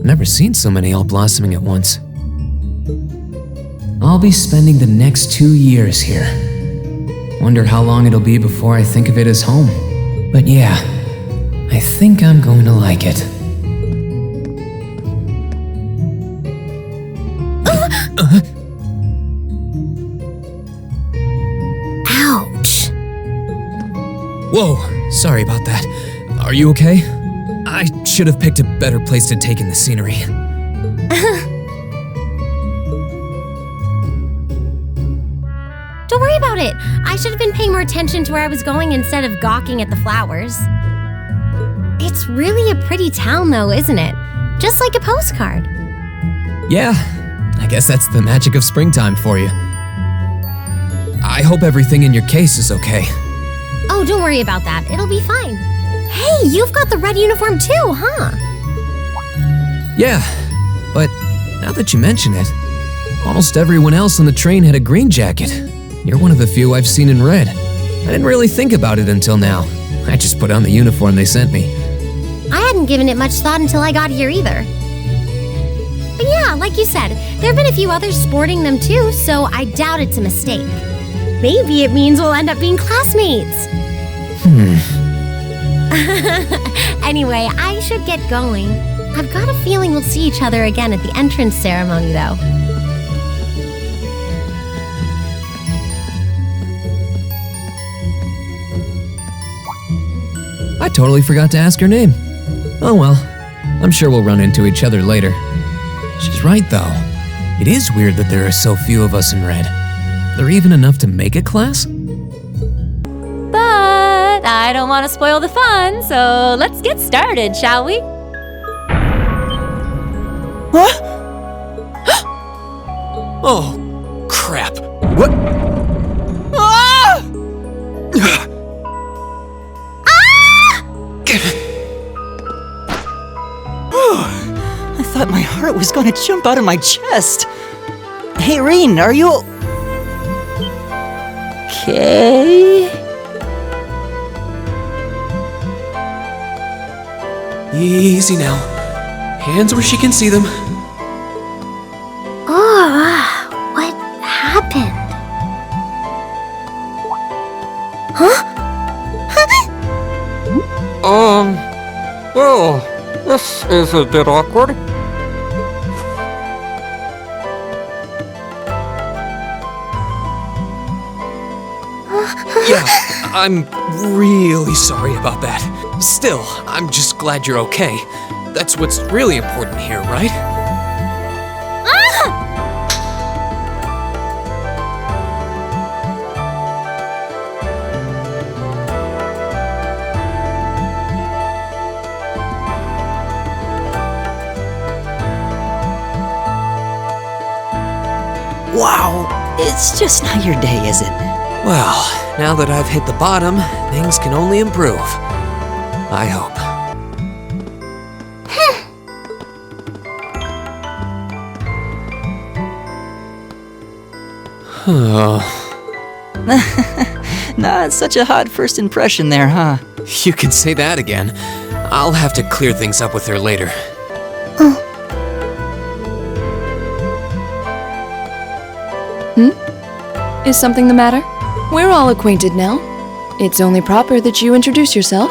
Never seen so many all blossoming at once. I'll be spending the next 2 years here. Wonder how long it'll be before I think of it as home. But yeah, I think I'm going to like it. Ouch. Whoa, sorry about that. Are you okay? I should have picked a better place to take in the scenery. Don't worry about it. I should have been paying more attention to where I was going instead of gawking at the flowers. It's really a pretty town though, isn't it? Just like a postcard. Yeah, I guess that's the magic of springtime for you. I hope everything in your case is okay. Oh, don't worry about that. It'll be fine. Hey, you've got the red uniform too, huh? Yeah, but now that you mention it, almost everyone else on the train had a green jacket. You're one of the few I've seen in red. I didn't really think about it until now. I just put on the uniform they sent me. I hadn't given it much thought until I got here either. But yeah, like you said, there have been a few others sporting them too, so I doubt it's a mistake. Maybe it means we'll end up being classmates. Anyway, I should get going. I've got a feeling we'll see each other again at the entrance ceremony, though. I totally forgot to ask her name. Oh well, I'm sure we'll run into each other later. She's right, though. It is weird that there are so few of us in red. There even enough to make a class? But I don't want to spoil the fun, so let's get started, shall we? Huh? Oh, crap. What? Ah! I thought my heart was going to jump out of my chest. Hey, Rean, are you okay? Easy now. Hands where she can see them. Oh, what happened? Huh? Well, this is a bit awkward. Yeah, I'm really sorry about that. Still, I'm just glad you're okay. That's what's really important here, right? Wow, it's just not your day, is it? Well, now that I've hit the bottom, things can only improve. I hope. Not such a hot first impression there, huh? You can say that again. I'll have to clear things up with her later. Is something the matter? We're all acquainted now. It's only proper that you introduce yourself.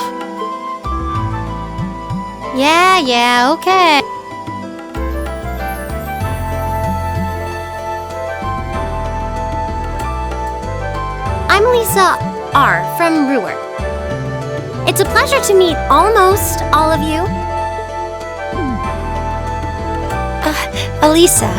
Yeah, okay. I'm Alisa R. from Rean. It's a pleasure to meet almost all of you. Alisa.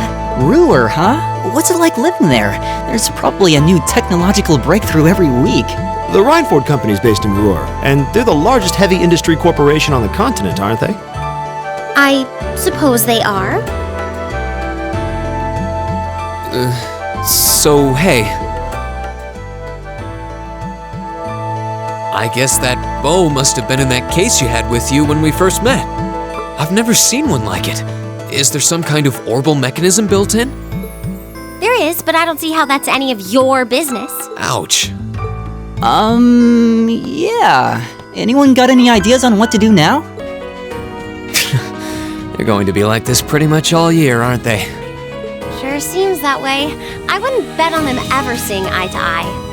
Rean, huh? What's it like living there? There's probably a new technological breakthrough every week. The Reinford Company is based in Rean, and they're the largest heavy industry corporation on the continent, aren't they? I suppose they are. So, hey. I guess that bow must have been in that case you had with you when we first met. I've never seen one like it. Is there some kind of orbital mechanism built in? There is, but I don't see how that's any of your business. Ouch. Yeah. Anyone got any ideas on what to do now? They're going to be like this pretty much all year, aren't they? Sure seems that way. I wouldn't bet on them ever seeing eye to eye.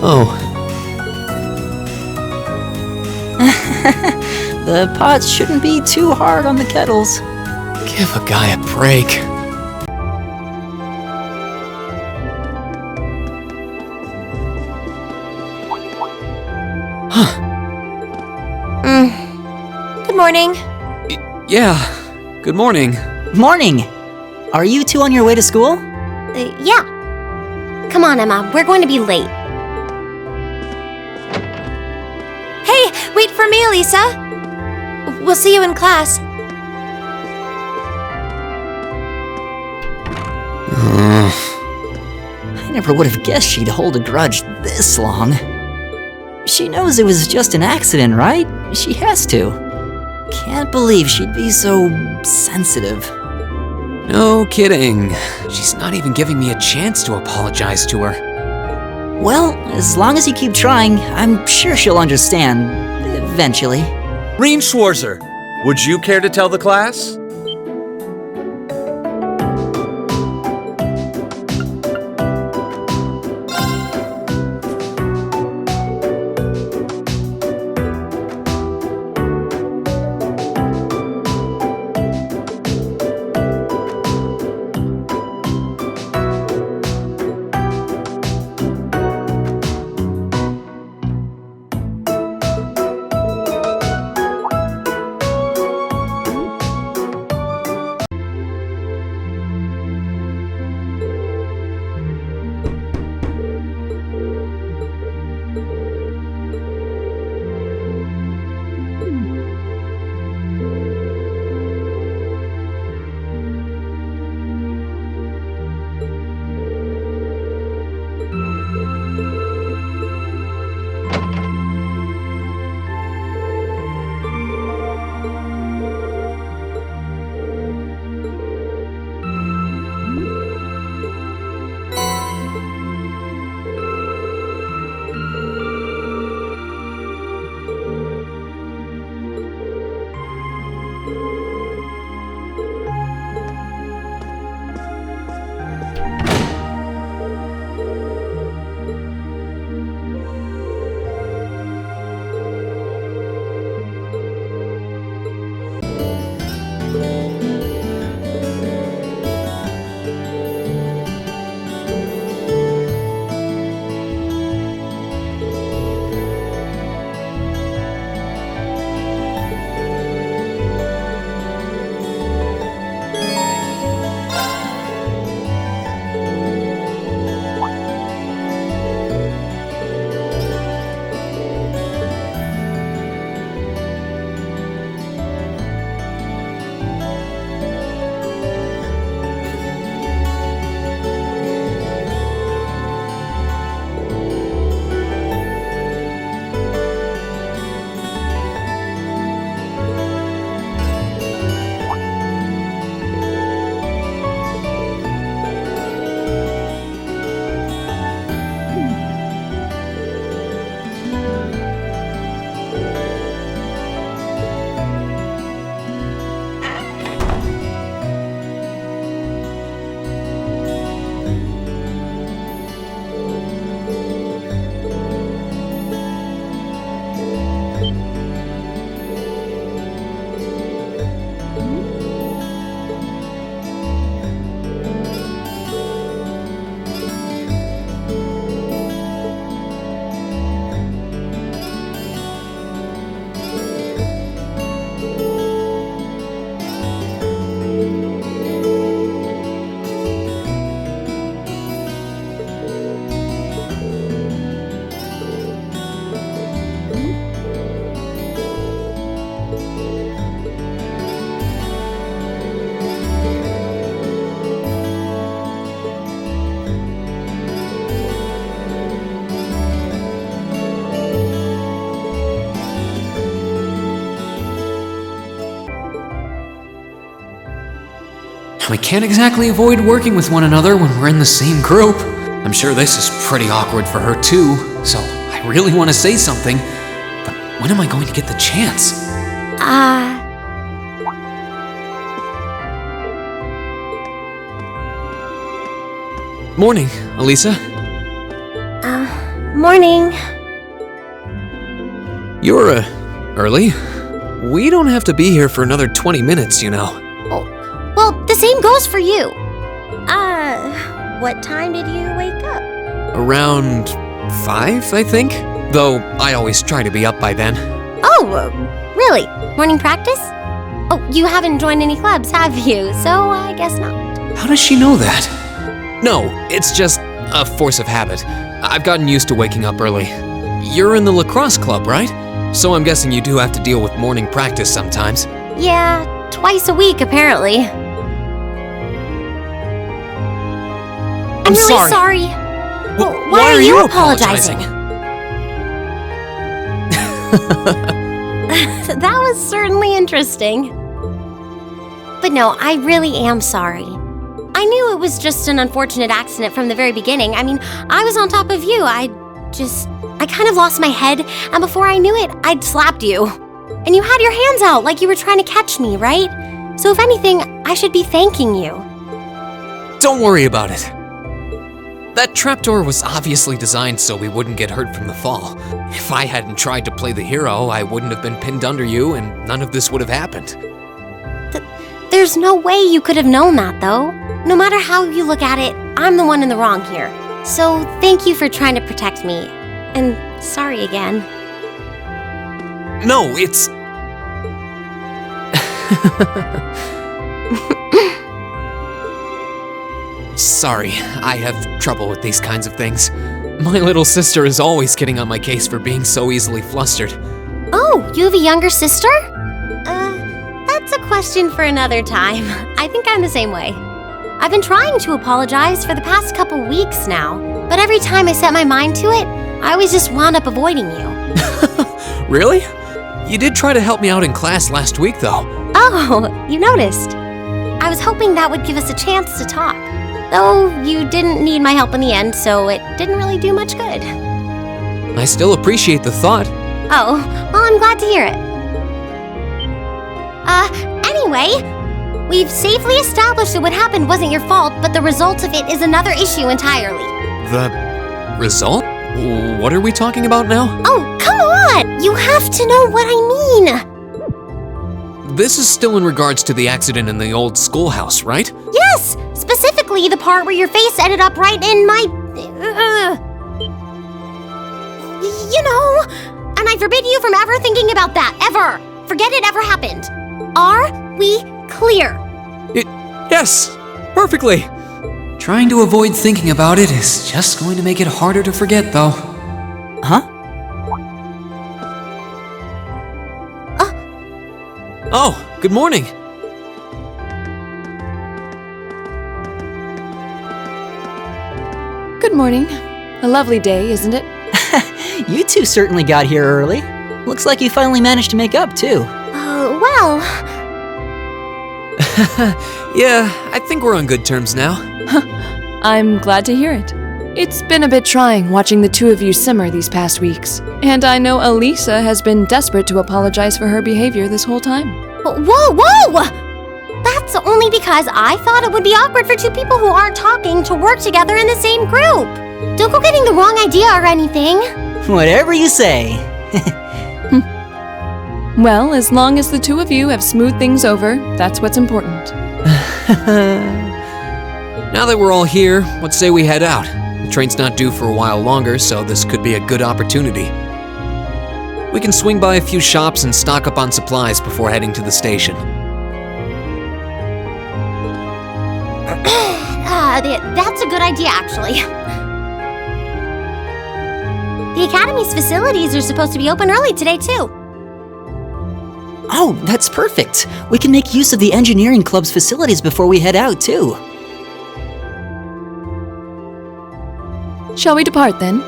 Oh, The pots shouldn't be too hard on the kettles. give a guy a break. Good morning. Yeah, good morning. Morning! Are you two on your way to school? Yeah. Come on, Emma. We're going to be late. Hey, wait for me, Alisa. We'll see you in class. I never would have guessed she'd hold a grudge this long. She knows it was just an accident, right? She has to. Can't believe she'd be so sensitive. No kidding. She's not even giving me a chance to apologize to her. Well, as long as you keep trying, I'm sure she'll understand. Eventually. Rean Schwarzer, would you care to tell the class? We can't exactly avoid working with one another when we're in the same group. I'm sure this is pretty awkward for her too, so I really want to say something, but When am I going to get the chance? Morning, Alisa. Morning. You're, early? We don't have to be here for another 20 minutes, you know. Well, the same goes for you. What time did you wake up? Around 5, I think? Though I always try to be up by then. Oh, really? Morning practice? Oh, you haven't joined any clubs, have you? So I guess not. How does she know that? No, it's just a force of habit. I've gotten used to waking up early. You're in the lacrosse club, right? So I'm guessing you do have to deal with morning practice sometimes. Yeah, twice a week, apparently. I'm really sorry. Why are you apologizing? That was certainly interesting. But no, I really am sorry. I knew it was just an unfortunate accident from the very beginning. I mean, I was on top of you. I kind of lost my head, and before I knew it, I'd slapped you. And you had your hands out like you were trying to catch me, right? So if anything, I should be thanking you. Don't worry about it. That trapdoor was obviously designed so we wouldn't get hurt from the fall. If I hadn't tried to play the hero, I wouldn't have been pinned under you, and none of this would have happened. There's no way you could have known that, though. No matter how you look at it, I'm the one in the wrong here. So thank you for trying to protect me. And sorry again. No, it's... Sorry, I have trouble with these kinds of things. My little sister is always getting on my case for being so easily flustered. Oh, you have a younger sister? That's a question for another time. I think I'm the same way. I've been trying to apologize for the past couple weeks now, but every time I set my mind to it, I always just wound up avoiding you. Really? You did try to help me out in class last week, though. Oh, you noticed. I was hoping that would give us a chance to talk. Though you didn't need my help in the end, so it didn't really do much good. I still appreciate the thought. Oh, well, I'm glad to hear it. Anyway, we've safely established that what happened wasn't your fault, but the result of it is another issue entirely. The result? What are we talking about now? Oh, come on! You have to know what I mean! This is still in regards to the accident in the old schoolhouse, right? Yes! Specifically the part where your face ended up right in my... you know... And I forbid you from ever thinking about that, ever! Forget it ever happened. Are we clear? Yes, perfectly. Trying to avoid thinking about it is just going to make it harder to forget, though. Huh? Oh, good morning. Good morning. A lovely day, isn't it? You two certainly got here early. Looks like you finally managed to make up, too. Well... Yeah, I think we're on good terms now. I'm glad to hear it. It's been a bit trying watching the two of you simmer these past weeks. And I know Alisa has been desperate to apologize for her behavior this whole time. Whoa! That's only because I thought it would be awkward for two people who aren't talking to work together in the same group. Don't go getting the wrong idea or anything. Whatever you say. Well, as long as the two of you have smoothed things over, that's what's important. Now that we're all here, let's say we head out. The train's not due for a while longer, so this could be a good opportunity. We can swing by a few shops and stock up on supplies before heading to the station. That's a good idea, actually. The Academy's facilities are supposed to be open early today, too. Oh, that's perfect. We can make use of the engineering club's facilities before we head out, too. Shall we depart then?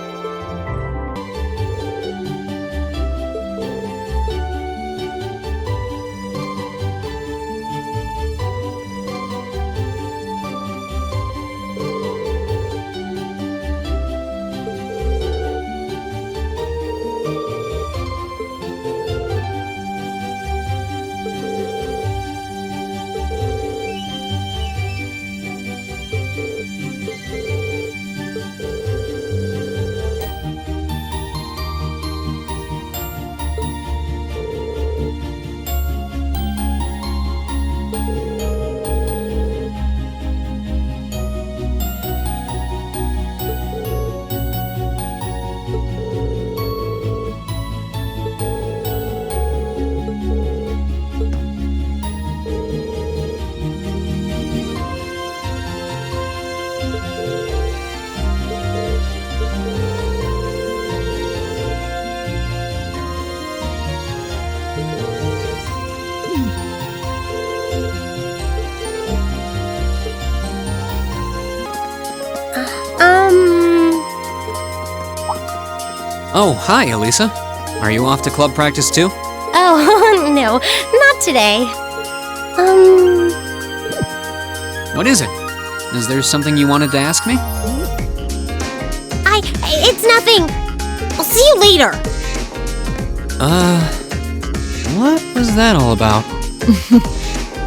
Oh, hi, Alisa. Are you off to club practice too? Oh, no, not today. What is it? Is there something you wanted to ask me? It's nothing. I'll see you later. What was that all about?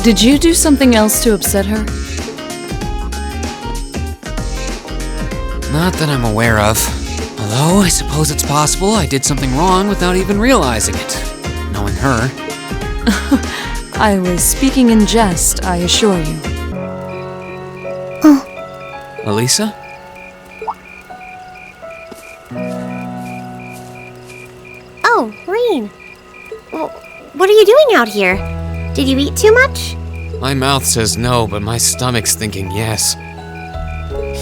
Did you do something else to upset her? Not that I'm aware of. Although, I suppose it's possible I did something wrong without even realizing it. Knowing her. I was speaking in jest, I assure you. Alisa? Oh, Rean. What are you doing out here? Did you eat too much? My mouth says no, but my stomach's thinking yes.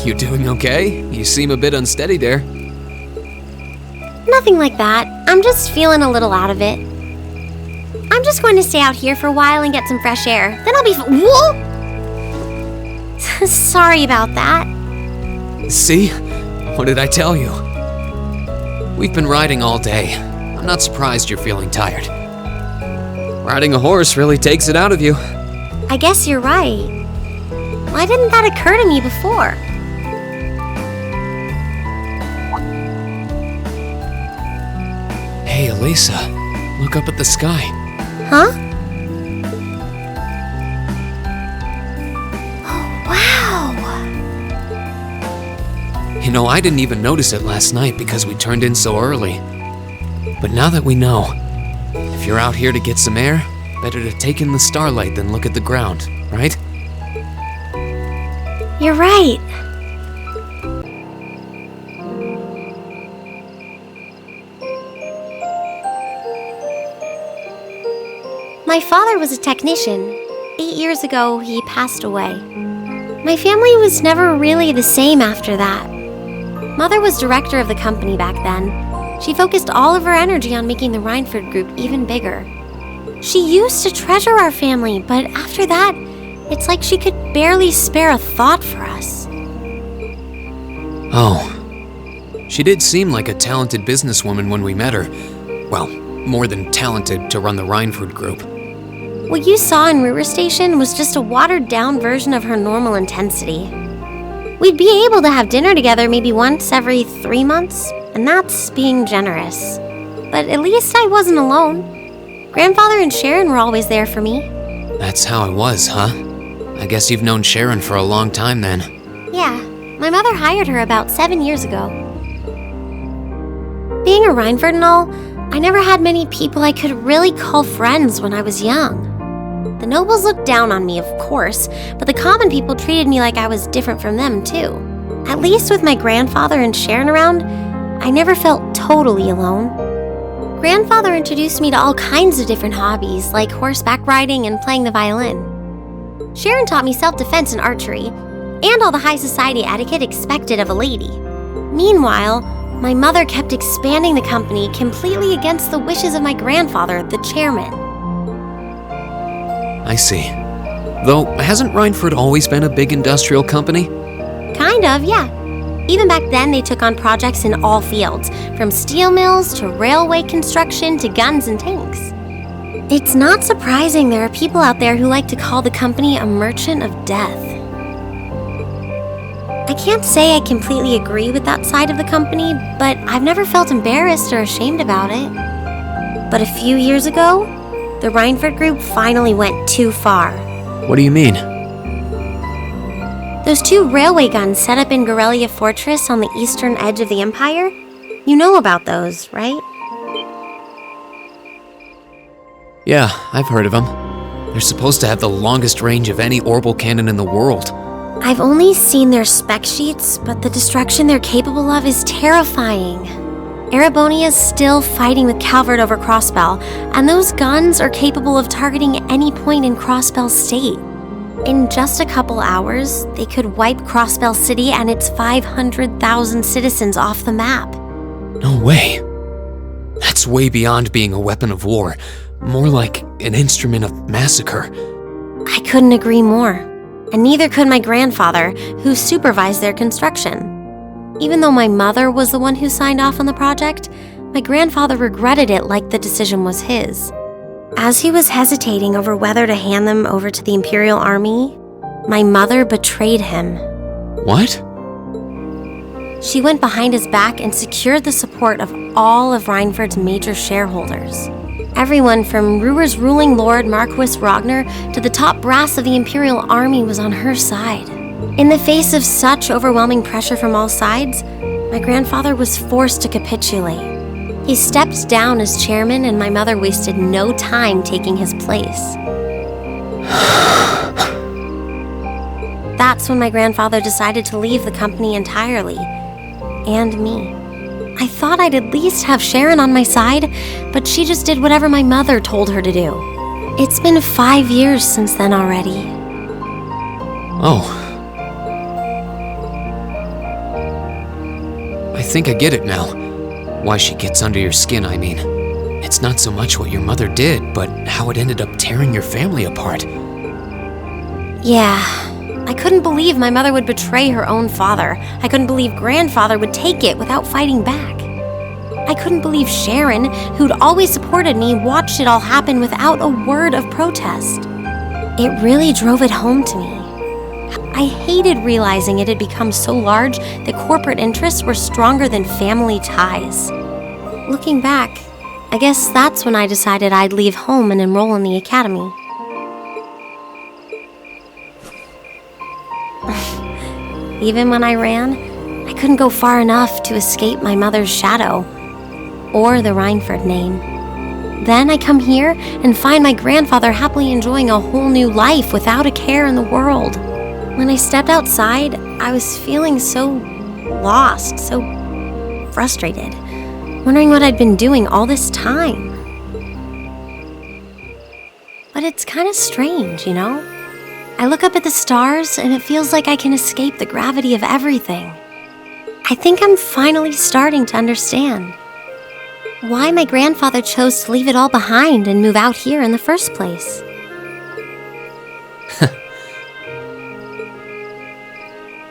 You doing okay? You seem a bit unsteady there. Nothing like that. I'm just feeling a little out of it. I'm just going to stay out here for a while and get some fresh air. Then I'll be Whoa! Sorry about that. See? What did I tell you? We've been riding all day. I'm not surprised you're feeling tired. Riding a horse really takes it out of you. I guess you're right. Why didn't that occur to me before? Hey, Alisa, look up at the sky. Huh? Oh, wow! You know, I didn't even notice it last night because we turned in so early. But now that we know, if you're out here to get some air, better to take in the starlight than look at the ground, right? You're right. My father was a technician. 8 years ago, he passed away. My family was never really the same after that. Mother was director of the company back then. She focused all of her energy on making the Rhineford Group even bigger. She used to treasure our family, but after that, it's like she could barely spare a thought for us. Oh. She did seem like a talented businesswoman when we met her. Well, more than talented to run the Rhineford Group. What you saw in River Station was just a watered-down version of her normal intensity. We'd be able to have dinner together maybe once every 3 months, and that's being generous. But at least I wasn't alone. Grandfather and Sharon were always there for me. That's how it was, huh? I guess you've known Sharon for a long time then. Yeah, my mother hired her about 7 years ago. Being a Rhineford and all, I never had many people I could really call friends when I was young. The nobles looked down on me, of course, but the common people treated me like I was different from them, too. At least with my grandfather and Sharon around, I never felt totally alone. Grandfather introduced me to all kinds of different hobbies, like horseback riding and playing the violin. Sharon taught me self-defense and archery, and all the high society etiquette expected of a lady. Meanwhile, my mother kept expanding the company completely against the wishes of my grandfather, the chairman. I see. Though, hasn't Rhineford always been a big industrial company? Kind of, yeah. Even back then, they took on projects in all fields, from steel mills to railway construction to guns and tanks. It's not surprising there are people out there who like to call the company a merchant of death. I can't say I completely agree with that side of the company, but I've never felt embarrassed or ashamed about it. But a few years ago, the Rhineford Group finally went too far. What do you mean? Those 2 railway guns set up in Gorelia Fortress on the eastern edge of the Empire? You know about those, right? Yeah, I've heard of them. They're supposed to have the longest range of any orbital cannon in the world. I've only seen their spec sheets, but the destruction they're capable of is terrifying. Erebonia's still fighting with Calvert over Crossbell, and those guns are capable of targeting any point in Crossbell State. In just a couple hours, they could wipe Crossbell City and its 500,000 citizens off the map. No way. That's way beyond being a weapon of war. More like an instrument of massacre. I couldn't agree more. And neither could my grandfather, who supervised their construction. Even though my mother was the one who signed off on the project, My grandfather regretted it like the decision was his. As he was hesitating over whether to hand them over to the Imperial Army, my mother betrayed him. What? She went behind his back and secured the support of all of Reinford's major shareholders. Everyone from Ruhr's ruling lord Marquis Ragnar to the top brass of the Imperial Army was on her side. In the face of such overwhelming pressure from all sides, my grandfather was forced to capitulate. He stepped down as chairman, and my mother wasted no time taking his place. That's when my grandfather decided to leave the company entirely. And me. I thought I'd at least have Sharon on my side, but she just did whatever my mother told her to do. It's been 5 years since then already. Oh. I think I get it now. Why she gets under your skin, I mean. It's not so much what your mother did, but how it ended up tearing your family apart. Yeah. I couldn't believe my mother would betray her own father. I couldn't believe grandfather would take it without fighting back. I couldn't believe Sharon, who'd always supported me, watched it all happen without a word of protest. It really drove it home to me. I hated realizing it had become so large that corporate interests were stronger than family ties. Looking back, I guess that's when I decided I'd leave home and enroll in the academy. Even when I ran, I couldn't go far enough to escape my mother's shadow, or the Reinford name. Then I come here and find my grandfather happily enjoying a whole new life without a care in the world. When I stepped outside, I was feeling so lost, so frustrated, wondering what I'd been doing all this time. But it's kind of strange, you know? I look up at the stars and it feels like I can escape the gravity of everything. I think I'm finally starting to understand why my grandfather chose to leave it all behind and move out here in the first place.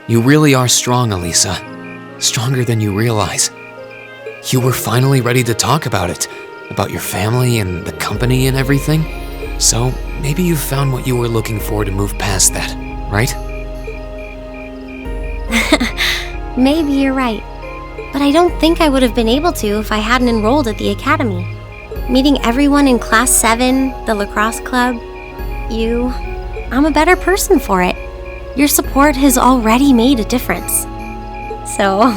You really are strong, Alisa. Stronger than you realize. You were finally ready to talk about it, about your family and the company and everything. So maybe you found what you were looking for to move past that, right? Maybe you're right. But I don't think I would have been able to if I hadn't enrolled at the academy. Meeting everyone in Class 7, the lacrosse club, you, I'm a better person for it. Your support has already made a difference. So,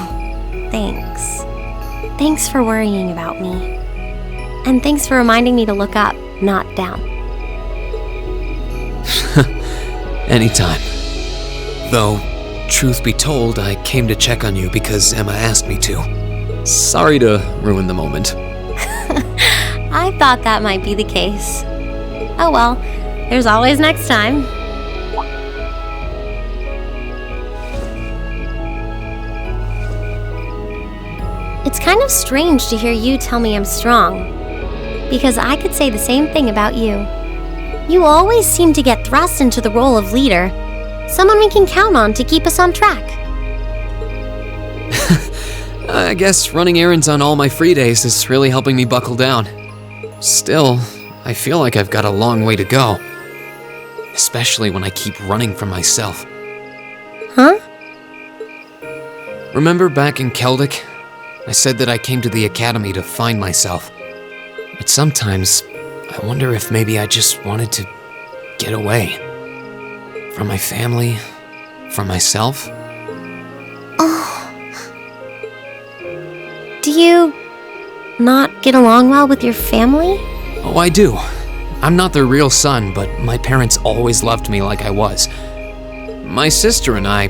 thanks. Thanks for worrying about me. And thanks for reminding me to look up, not down. Anytime. Though, truth be told, I came to check on you because Emma asked me to. Sorry to ruin the moment. I thought that might be the case. Oh well, there's always next time. It's kind of strange to hear you tell me I'm strong, because I could say the same thing about you. You always seem to get thrust into the role of leader, someone we can count on to keep us on track. I guess running errands on all my free days is really helping me buckle down. Still, I feel like I've got a long way to go, especially when I keep running from myself. Huh? Remember back in Keldic? I said that I came to the academy to find myself. But sometimes, I wonder if maybe I just wanted to get away. From my family, from myself. Do you not get along well with your family? Oh, I do. I'm not their real son, but my parents always loved me like I was. My sister and I,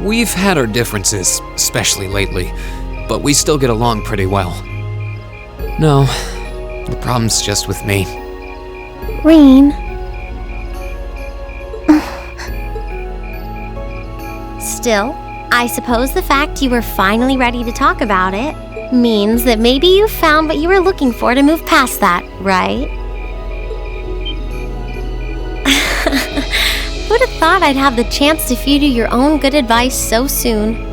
we've had our differences, especially lately, but we still get along pretty well. No, the problem's just with me. Rean. Still, I suppose the fact you were finally ready to talk about it means that maybe you found what you were looking for to move past that, right? Who'd have thought I'd have the chance to feed you your own good advice so soon?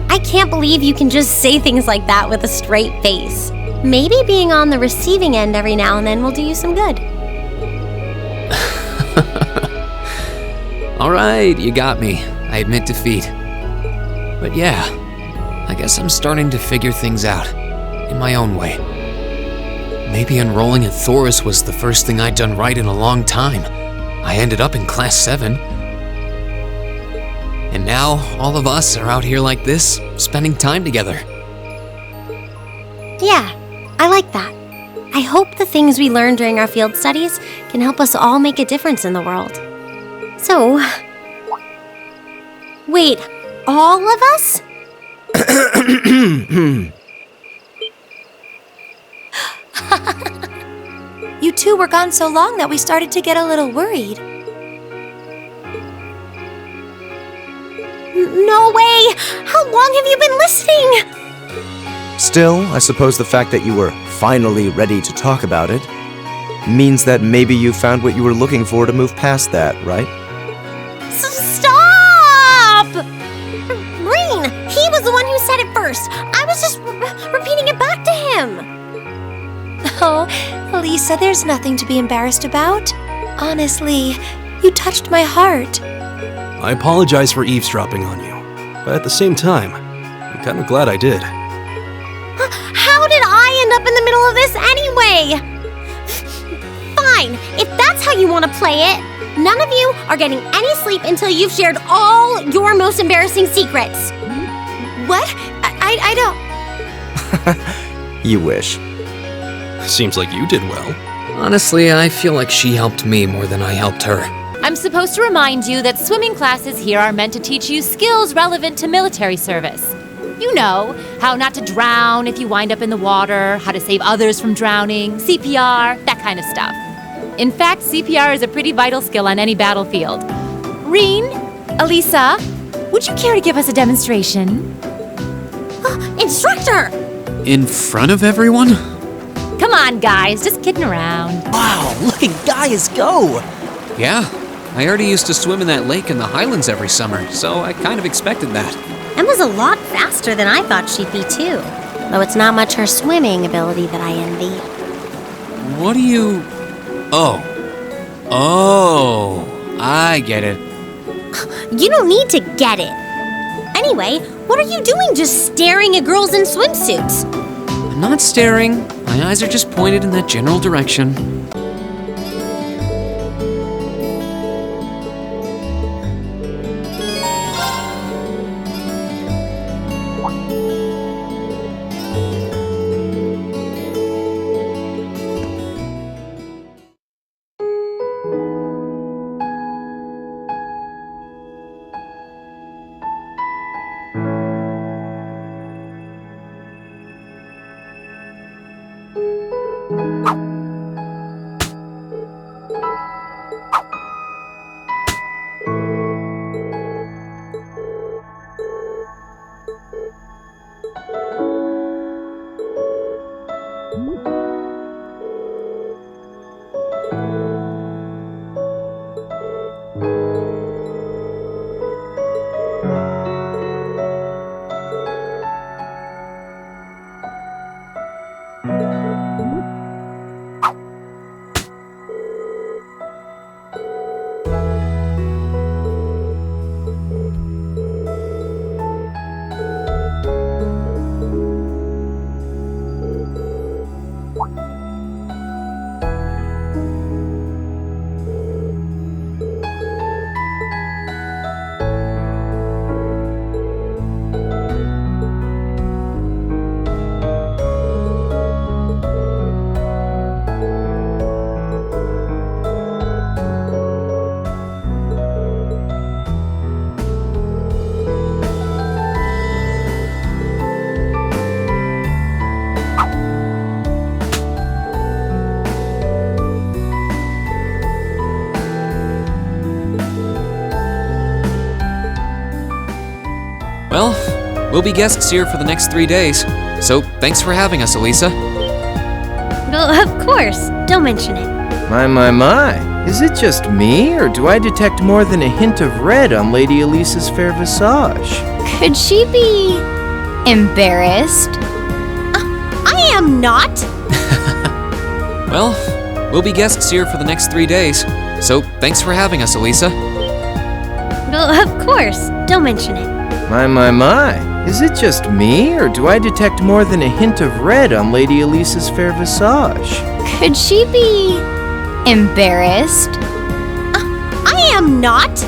I can't believe you can just say things like that with a straight face. Maybe being on the receiving end every now and then will do you some good. Alright, you got me. I admit defeat. But yeah, I guess I'm starting to figure things out, in my own way. Maybe enrolling at Thoris was the first thing I'd done right in a long time. I ended up in Class 7. And now, all of us are out here like this, spending time together. Yeah, I like that. I hope the things we learned during our field studies can help us all make a difference in the world. So, wait, all of us? You two were gone so long that we started to get a little worried. No way! How long have you been listening? Still, I suppose the fact that you were finally ready to talk about it means that maybe you found what you were looking for to move past that, right? Stop! Rean, he was the one who said it first. I was just repeating it back to him. Oh, Alisa, there's nothing to be embarrassed about. Honestly, you touched my heart. I apologize for eavesdropping on you, but at the same time, I'm kind of glad I did. How did I end up in the middle of this anyway? Fine, if that's how you want to play it. None of you are getting any sleep until you've shared all your most embarrassing secrets. What? I don't... You wish. Seems like you did well. Honestly, I feel like she helped me more than I helped her. I'm supposed to remind you that swimming classes here are meant to teach you skills relevant to military service. You know, how not to drown if you wind up in the water, how to save others from drowning, CPR, that kind of stuff. In fact, CPR is a pretty vital skill on any battlefield. Rean, Alisa, would you care to give us a demonstration? Instructor! In front of everyone? Come on, guys, just kidding around. Wow, look at guys go! Yeah, I already used to swim in that lake in the Highlands every summer, so I kind of expected that. Emma's a lot faster than I thought she'd be, too. Though it's not much her swimming ability that I envy. What do you... Oh, I get it. You don't need to get it. Anyway, what are you doing just staring at girls in swimsuits? I'm not staring. My eyes are just pointed in that general direction. Well, we'll be guests here for the next 3 days. So thanks for having us, Alisa. Well, of course. Don't mention it. My. Is it just me, or do I detect more than a hint of red on Lady Elisa's fair visage? Could she be embarrassed? I am not! Well, we'll be guests here for the next 3 days. So thanks for having us, Alisa. Well, of course. Don't mention it. My. Is it just me, or do I detect more than a hint of red on Lady Elisa's fair visage? Could she be embarrassed? I am not!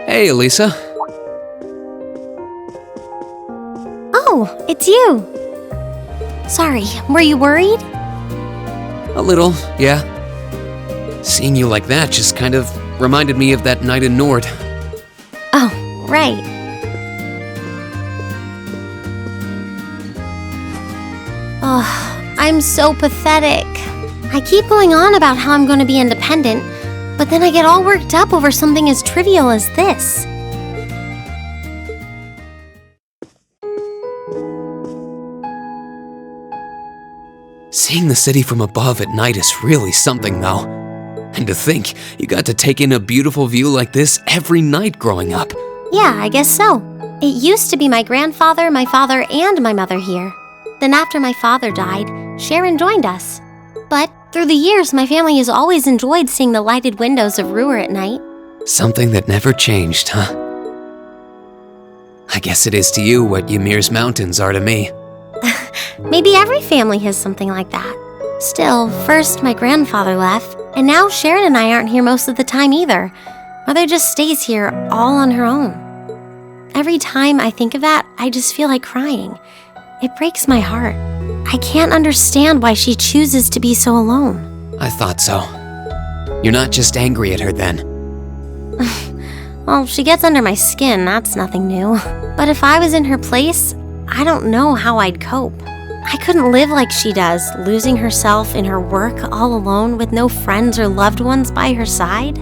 Hey, Alisa. Oh, it's you. Sorry, were you worried? A little, yeah. Seeing you like that just kind of reminded me of that night in Nord. Oh, right. Oh, I'm so pathetic. I keep going on about how I'm going to be independent, but then I get all worked up over something as trivial as this. Seeing the city from above at night is really something, though. And to think, you got to take in a beautiful view like this every night growing up. Yeah, I guess so. It used to be my grandfather, my father, and my mother here. Then after my father died, Sharon joined us. But through the years, my family has always enjoyed seeing the lighted windows of Ruhr at night. Something that never changed, huh? I guess it is to you what Ymir's mountains are to me. Maybe every family has something like that. Still, first my grandfather left, and now Sharon and I aren't here most of the time either. Mother just stays here all on her own. Every time I think of that, I just feel like crying. It breaks my heart. I can't understand why she chooses to be so alone. I thought so. You're not just angry at her then. Well, she gets under my skin, that's nothing new. But if I was in her place, I don't know how I'd cope. I couldn't live like she does, losing herself in her work all alone with no friends or loved ones by her side.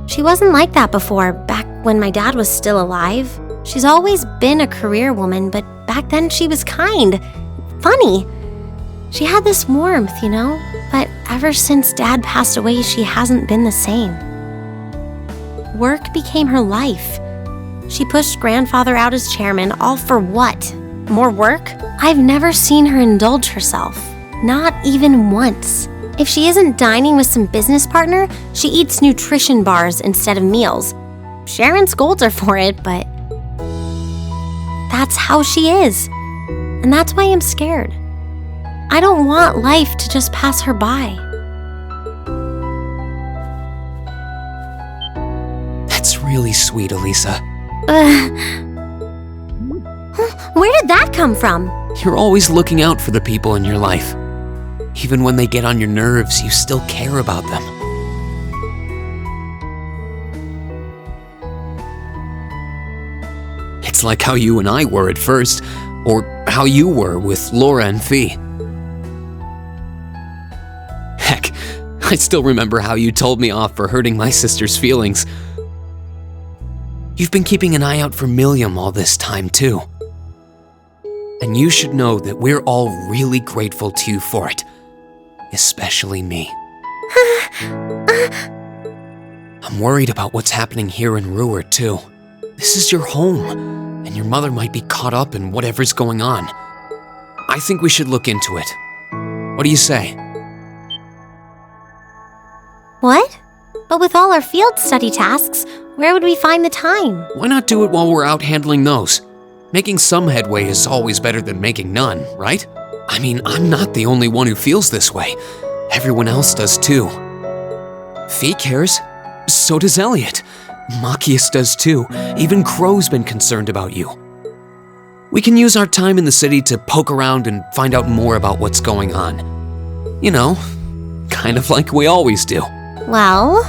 She wasn't like that before, back when my dad was still alive. She's always been a career woman, but back then she was kind, funny. She had this warmth, you know? But ever since Dad passed away, she hasn't been the same. Work became her life. She pushed Grandfather out as chairman, all for what? More work? I've never seen her indulge herself. Not even once. If she isn't dining with some business partner, she eats nutrition bars instead of meals. Sharon scolds her for it, but that's how she is. And that's why I'm scared. I don't want life to just pass her by. That's really sweet, Alisa. Where did that come from? You're always looking out for the people in your life. Even when they get on your nerves, you still care about them. It's like how you and I were at first, or how you were with Laura and Fie. Heck, I still remember how you told me off for hurting my sister's feelings. You've been keeping an eye out for Milliam all this time, too. And you should know that we're all really grateful to you for it. Especially me. I'm worried about what's happening here in Ruhr, too. This is your home, and your mother might be caught up in whatever's going on. I think we should look into it. What do you say? What? But with all our field study tasks, where would we find the time? Why not do it while we're out handling those? Making some headway is always better than making none, right? I mean, I'm not the only one who feels this way. Everyone else does too. Fie cares. So does Elliot. Machias does too. Even Crow's been concerned about you. We can use our time in the city to poke around and find out more about what's going on. You know, kind of like we always do. Well,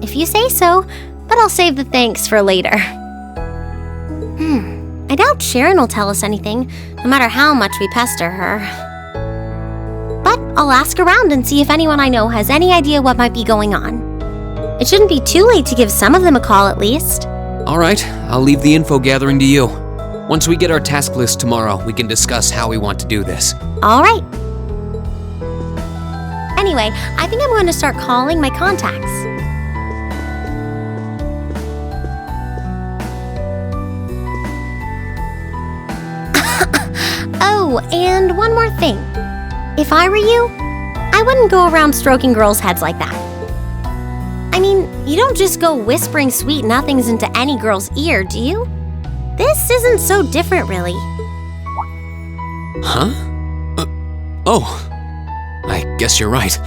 if you say so, but I'll save the thanks for later. I doubt Sharon will tell us anything, no matter how much we pester her. But I'll ask around and see if anyone I know has any idea what might be going on. It shouldn't be too late to give some of them a call at least. All right, I'll leave the info gathering to you. Once we get our task list tomorrow, we can discuss how we want to do this. All right. Anyway, Anyway, I think I'm going to start calling my contacts. Oh, and one more thing. If I were you, I wouldn't go around stroking girls' heads like that. I mean, you don't just go whispering sweet nothings into any girl's ear, do you? This isn't so different, really. Huh? Oh. I guess you're right.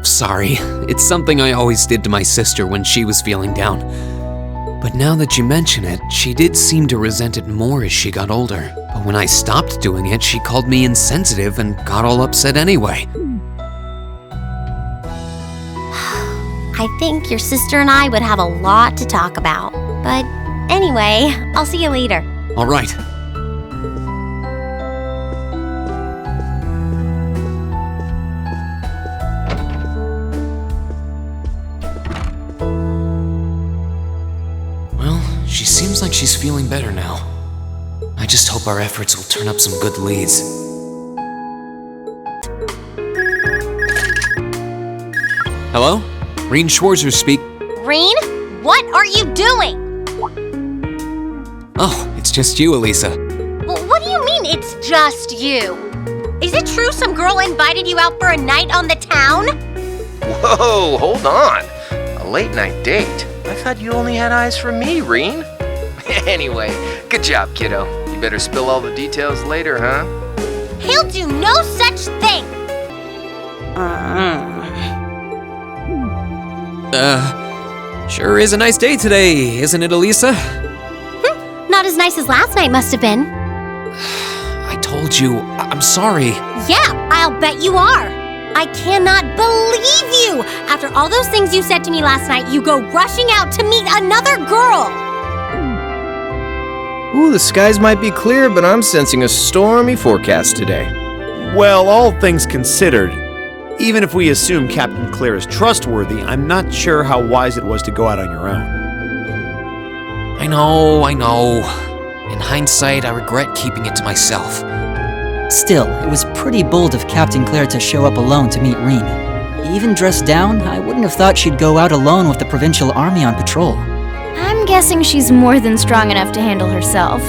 Sorry, it's something I always did to my sister when she was feeling down. But now that you mention it, she did seem to resent it more as she got older. But when I stopped doing it, she called me insensitive and got all upset anyway. I think your sister and I would have a lot to talk about. But anyway, I'll see you later. All right. Well, she seems like she's feeling better now. I just hope our efforts will turn up some good leads. Hello? Rean Schwarzer speak. Rean, what are you doing? Oh, it's just you, Alisa. Well, what do you mean it's just you? Is it true some girl invited you out for a night on the town? Whoa, hold on. A late night date? I thought you only had eyes for me, Rean. Anyway, good job, kiddo. You better spill all the details later, huh? He'll do no such thing! Sure is a nice day today, isn't it, Alisa? Not as nice as last night must have been. I told you, I'm sorry. Yeah, I'll bet you are. I cannot believe you! After all those things you said to me last night, you go rushing out to meet another girl! Ooh, the skies might be clear, but I'm sensing a stormy forecast today. Well, all things considered, even if we assume Captain Claire is trustworthy, I'm not sure how wise it was to go out on your own. I know. In hindsight, I regret keeping it to myself. Still, it was pretty bold of Captain Claire to show up alone to meet Rean. Even dressed down, I wouldn't have thought she'd go out alone with the Provincial Army on patrol. I'm guessing she's more than strong enough to handle herself.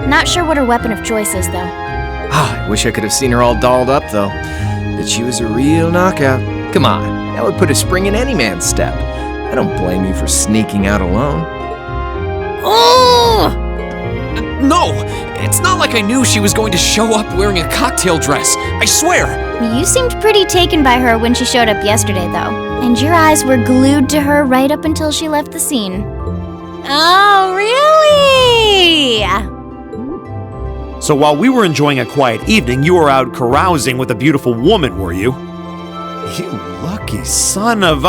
Not sure what her weapon of choice is, though. I wish I could have seen her all dolled up, though. That she was a real knockout. Come on, that would put a spring in any man's step. I don't blame you for sneaking out alone. Oh! No! It's not like I knew she was going to show up wearing a cocktail dress. I swear! You seemed pretty taken by her when she showed up yesterday, though. And your eyes were glued to her right up until she left the scene. Oh, really? So while we were enjoying a quiet evening, you were out carousing with a beautiful woman, were you? You lucky son of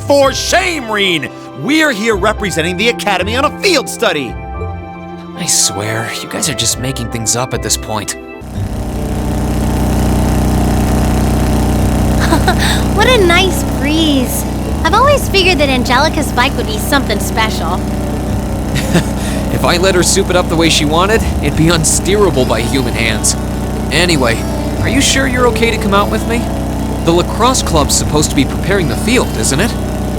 for shame, Rean! We're here representing the Academy on a field study! I swear, you guys are just making things up at this point. What a nice breeze. I've always figured that Angelica's bike would be something special. If I let her soup it up the way she wanted, it'd be unsteerable by human hands. Anyway, are you sure you're okay to come out with me? The lacrosse club's supposed to be preparing the field, isn't it?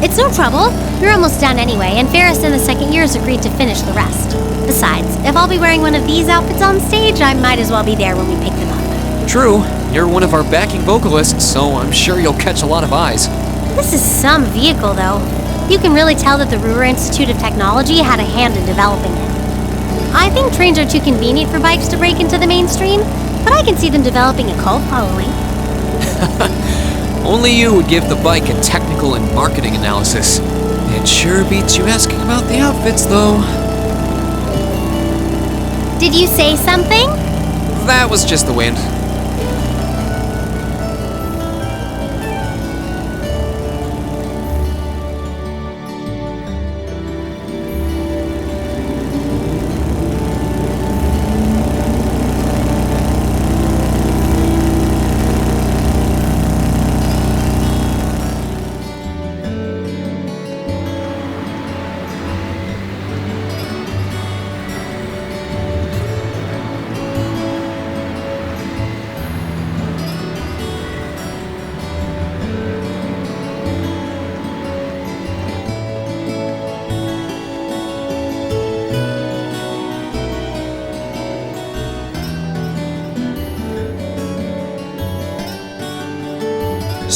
It's no trouble. You're almost done anyway, and Ferris in the second year has agreed to finish the rest. Besides, if I'll be wearing one of these outfits on stage, I might as well be there when we pick them up. True. You're one of our backing vocalists, so I'm sure you'll catch a lot of eyes. This is some vehicle, though. You can really tell that the Ruhr Institute of Technology had a hand in developing it. I think trains are too convenient for bikes to break into the mainstream, but I can see them developing a cult following. Only you would give the bike a technical and marketing analysis. It sure beats you asking about the outfits, though. Did you say something? That was just the wind.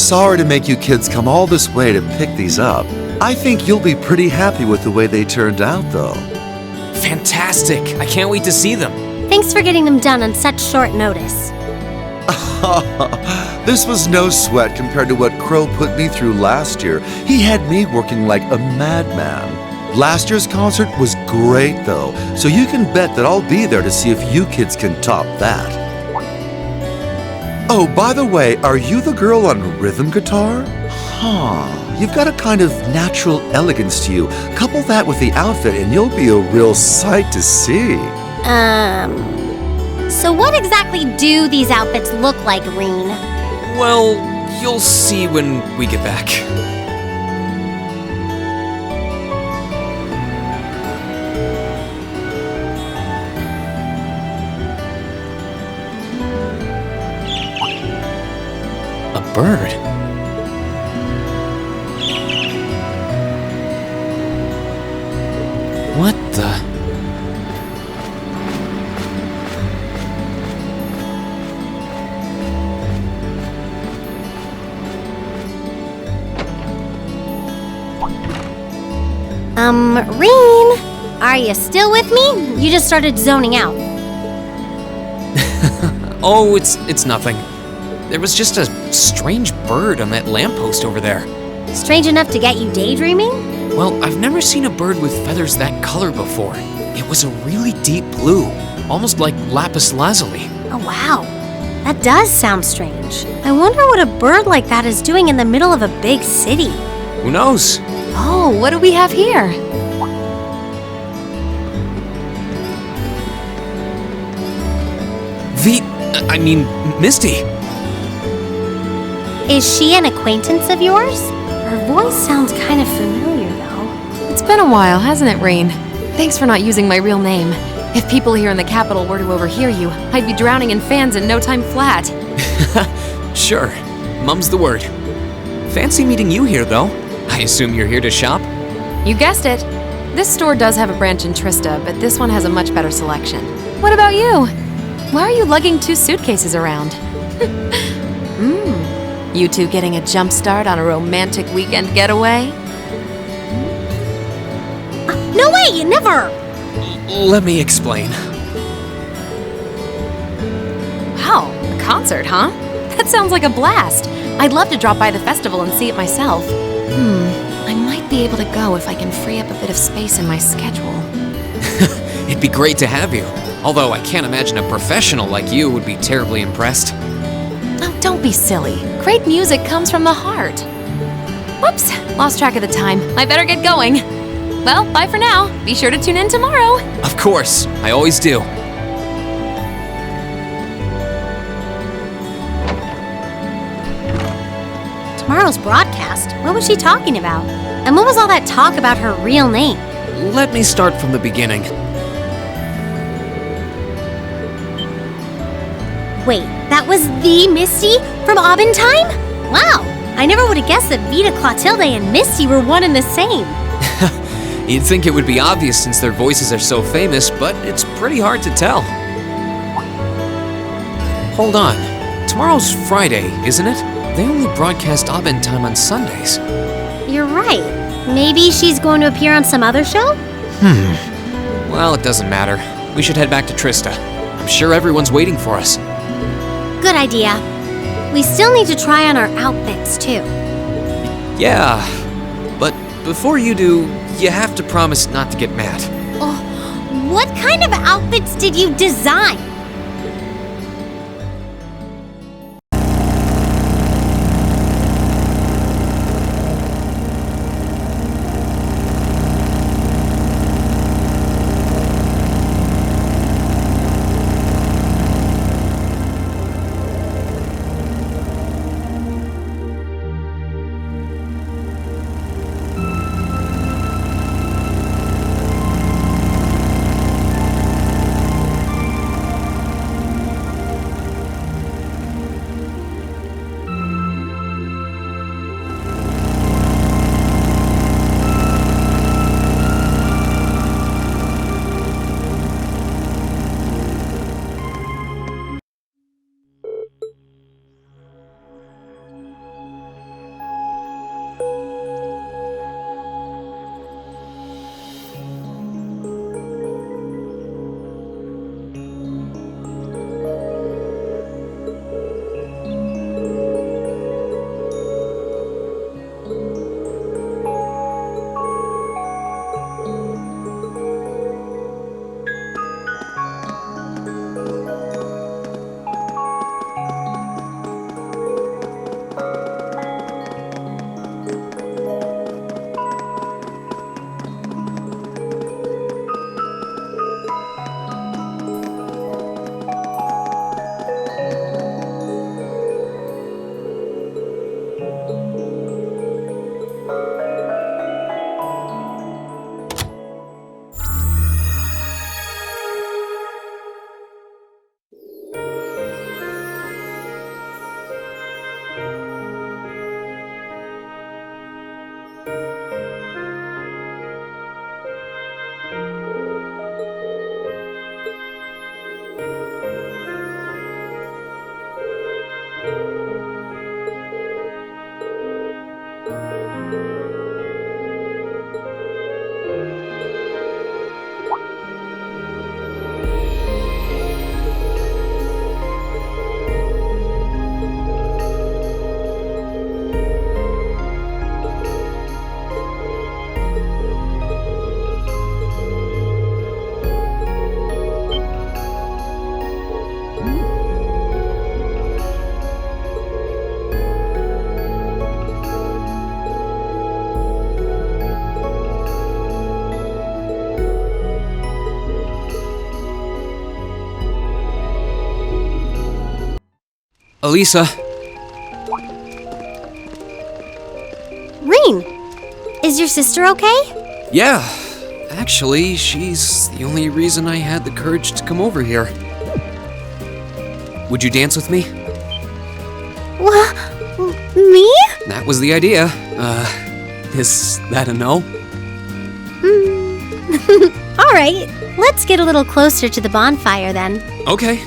sorry to make you kids come all this way to pick these up. I think you'll be pretty happy with the way they turned out, though. Fantastic! I can't wait to see them. Thanks for getting them done on such short notice. This was no sweat compared to what Crow put me through last year. He had me working like a madman. Last year's concert was great, though, so you can bet that I'll be there to see if you kids can top that. Oh, by the way, are you the girl on rhythm guitar? Huh. You've got a kind of natural elegance to you. Couple that with the outfit and you'll be a real sight to see. So what exactly do these outfits look like, Rean? Well, you'll see when we get back. A bird? What the? Rean, are you still with me? You just started zoning out. Oh, it's nothing. There was just a strange bird on that lamppost over there. Strange enough to get you daydreaming? Well, I've never seen a bird with feathers that color before. It was a really deep blue, almost like lapis lazuli. Oh, wow. That does sound strange. I wonder what a bird like that is doing in the middle of a big city. Who knows? Oh, what do we have here? Misty. Is she an acquaintance of yours? Her voice sounds kind of familiar, though. It's been a while, hasn't it, Rean? Thanks for not using my real name. If people here in the capital were to overhear you, I'd be drowning in fans in no time flat. Sure. Mum's the word. Fancy meeting you here, though. I assume you're here to shop? You guessed it. This store does have a branch in Trista, but this one has a much better selection. What about you? Why are you lugging 2 suitcases around? You two getting a jump start on a romantic weekend getaway? No way, never! Let me explain. Wow, a concert, huh? That sounds like a blast. I'd love to drop by the festival and see it myself. I might be able to go if I can free up a bit of space in my schedule. It'd be great to have you. Although I can't imagine a professional like you would be terribly impressed. Oh, don't be silly. Great music comes from the heart. Whoops, lost track of the time. I better get going. Well, bye for now. Be sure to tune in tomorrow. Of course, I always do. Tomorrow's broadcast? What was she talking about? And what was all that talk about her real name? Let me start from the beginning. Wait, that was the Misty from Aubin Time? Wow, I never would have guessed that Vita Clotilde and Misty were one and the same. You'd think it would be obvious since their voices are so famous, but it's pretty hard to tell. Hold on, tomorrow's Friday, isn't it? They only broadcast Aubin Time on Sundays. You're right. Maybe she's going to appear on some other show? Well, it doesn't matter. We should head back to Trista. I'm sure everyone's waiting for us. Good idea. We still need to try on our outfits, too. Yeah, but before you do, you have to promise not to get mad. Oh, what kind of outfits did you design? Alisa. Rean, is your sister okay? Yeah, actually, she's the only reason I had the courage to come over here. Would you dance with me? What? Me? That was the idea. Is that a no? All right, let's get a little closer to the bonfire then. Okay.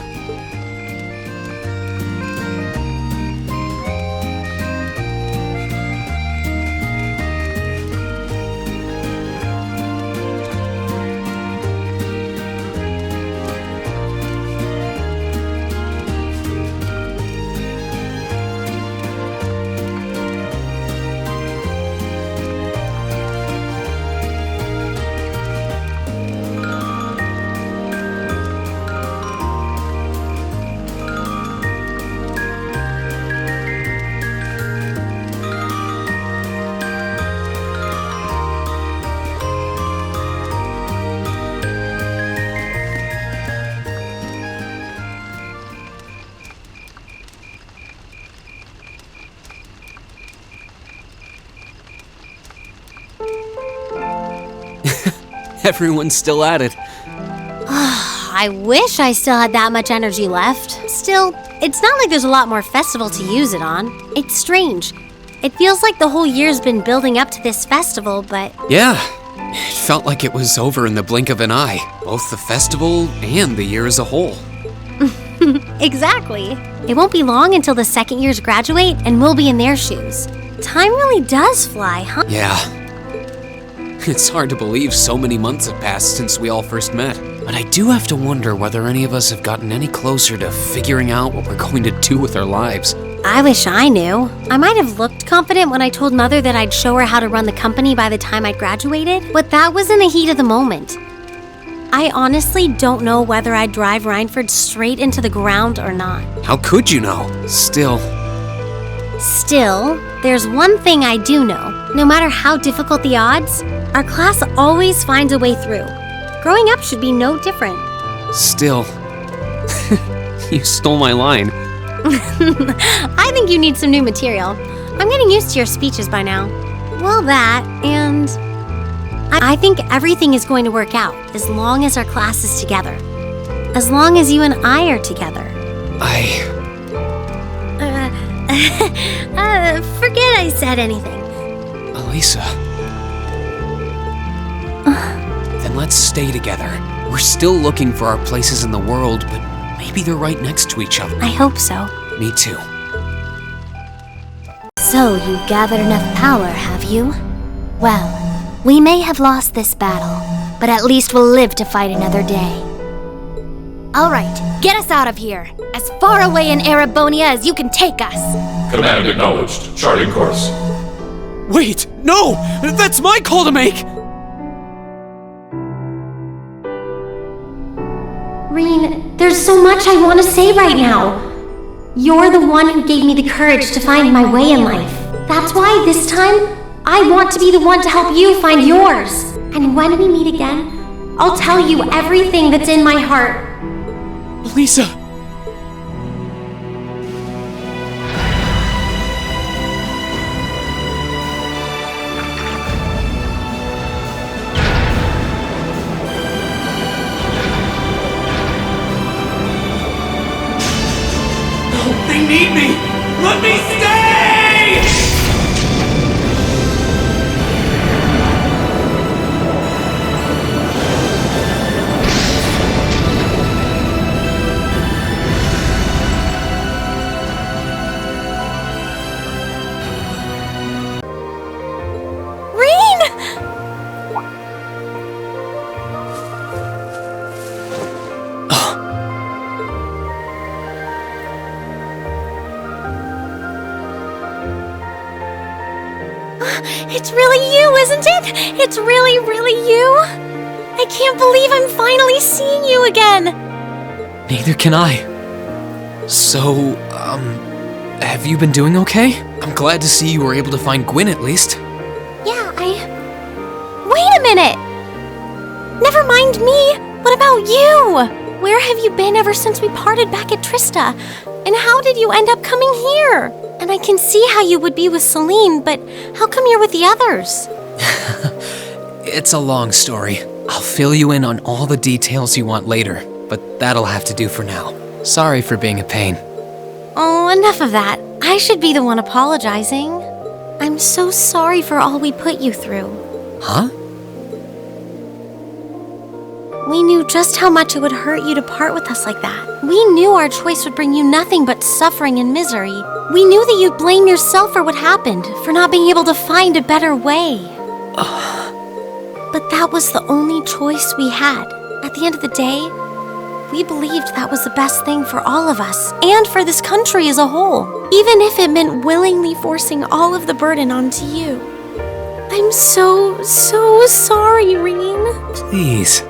Everyone's still at it. I wish I still had that much energy left. Still, it's not like there's a lot more festival to use it on. It's strange. It feels like the whole year's been building up to this festival, but... Yeah, it felt like it was over in the blink of an eye. Both the festival and the year as a whole. Exactly. It won't be long until the second years graduate and we'll be in their shoes. Time really does fly, huh? Yeah. It's hard to believe so many months have passed since we all first met. But I do have to wonder whether any of us have gotten any closer to figuring out what we're going to do with our lives. I wish I knew. I might have looked confident when I told Mother that I'd show her how to run the company by the time I'd graduated, but that was in the heat of the moment. I honestly don't know whether I'd drive Rhineford straight into the ground or not. How could you know? Still, there's one thing I do know. No matter how difficult the odds, our class always finds a way through. Growing up should be no different. Still. You stole my line. I think you need some new material. I'm getting used to your speeches by now. Well, that, and I think everything is going to work out as long as our class is together. As long as you and I are together. Forget I said anything. Alisa. Then let's stay together. We're still looking for our places in the world, but maybe they're right next to each other. I hope so. Me too. So you've gathered enough power, have you? Well, we may have lost this battle, but at least we'll live to fight another day. All right, get us out of here. As far away in Erebonia as you can take us. Command acknowledged. Charting course. Wait, no! That's my call to make! Rean, there's so much I want to say right now. You're the one who gave me the courage to find my way in life. That's why this time, I want to be the one to help you find yours. And when we meet again, I'll tell you everything that's in my heart. Alisa! They need me! Let me stay! It's really you, isn't it? It's really, really you? I can't believe I'm finally seeing you again. Neither can I. So, have you been doing okay? I'm glad to see you were able to find Gwyn at least. Yeah, Wait a minute! Never mind me! What about you? Where have you been ever since we parted back at Trista? And how did you end up coming here? And I can see how you would be with Celine, but how come you're with the others? It's a long story. I'll fill you in on all the details you want later, but that'll have to do for now. Sorry for being a pain. Oh, enough of that. I should be the one apologizing. I'm so sorry for all we put you through. Huh? We knew just how much it would hurt you to part with us like that. We knew our choice would bring you nothing but suffering and misery. We knew that you'd blame yourself for what happened, for not being able to find a better way. But that was the only choice we had. At the end of the day, we believed that was the best thing for all of us, and for this country as a whole, even if it meant willingly forcing all of the burden onto you. I'm so sorry, Rean. Please.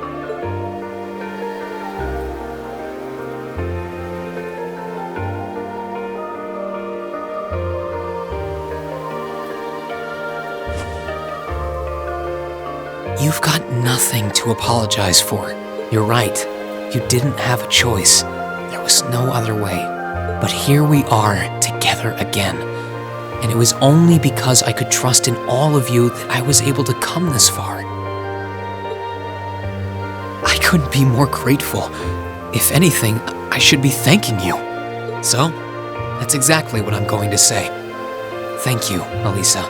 You've got nothing to apologize for. You're right. You didn't have a choice. There was no other way. But here we are, together again. And it was only because I could trust in all of you that I was able to come this far. I couldn't be more grateful. If anything, I should be thanking you. So, that's exactly what I'm going to say. Thank you, Alisa.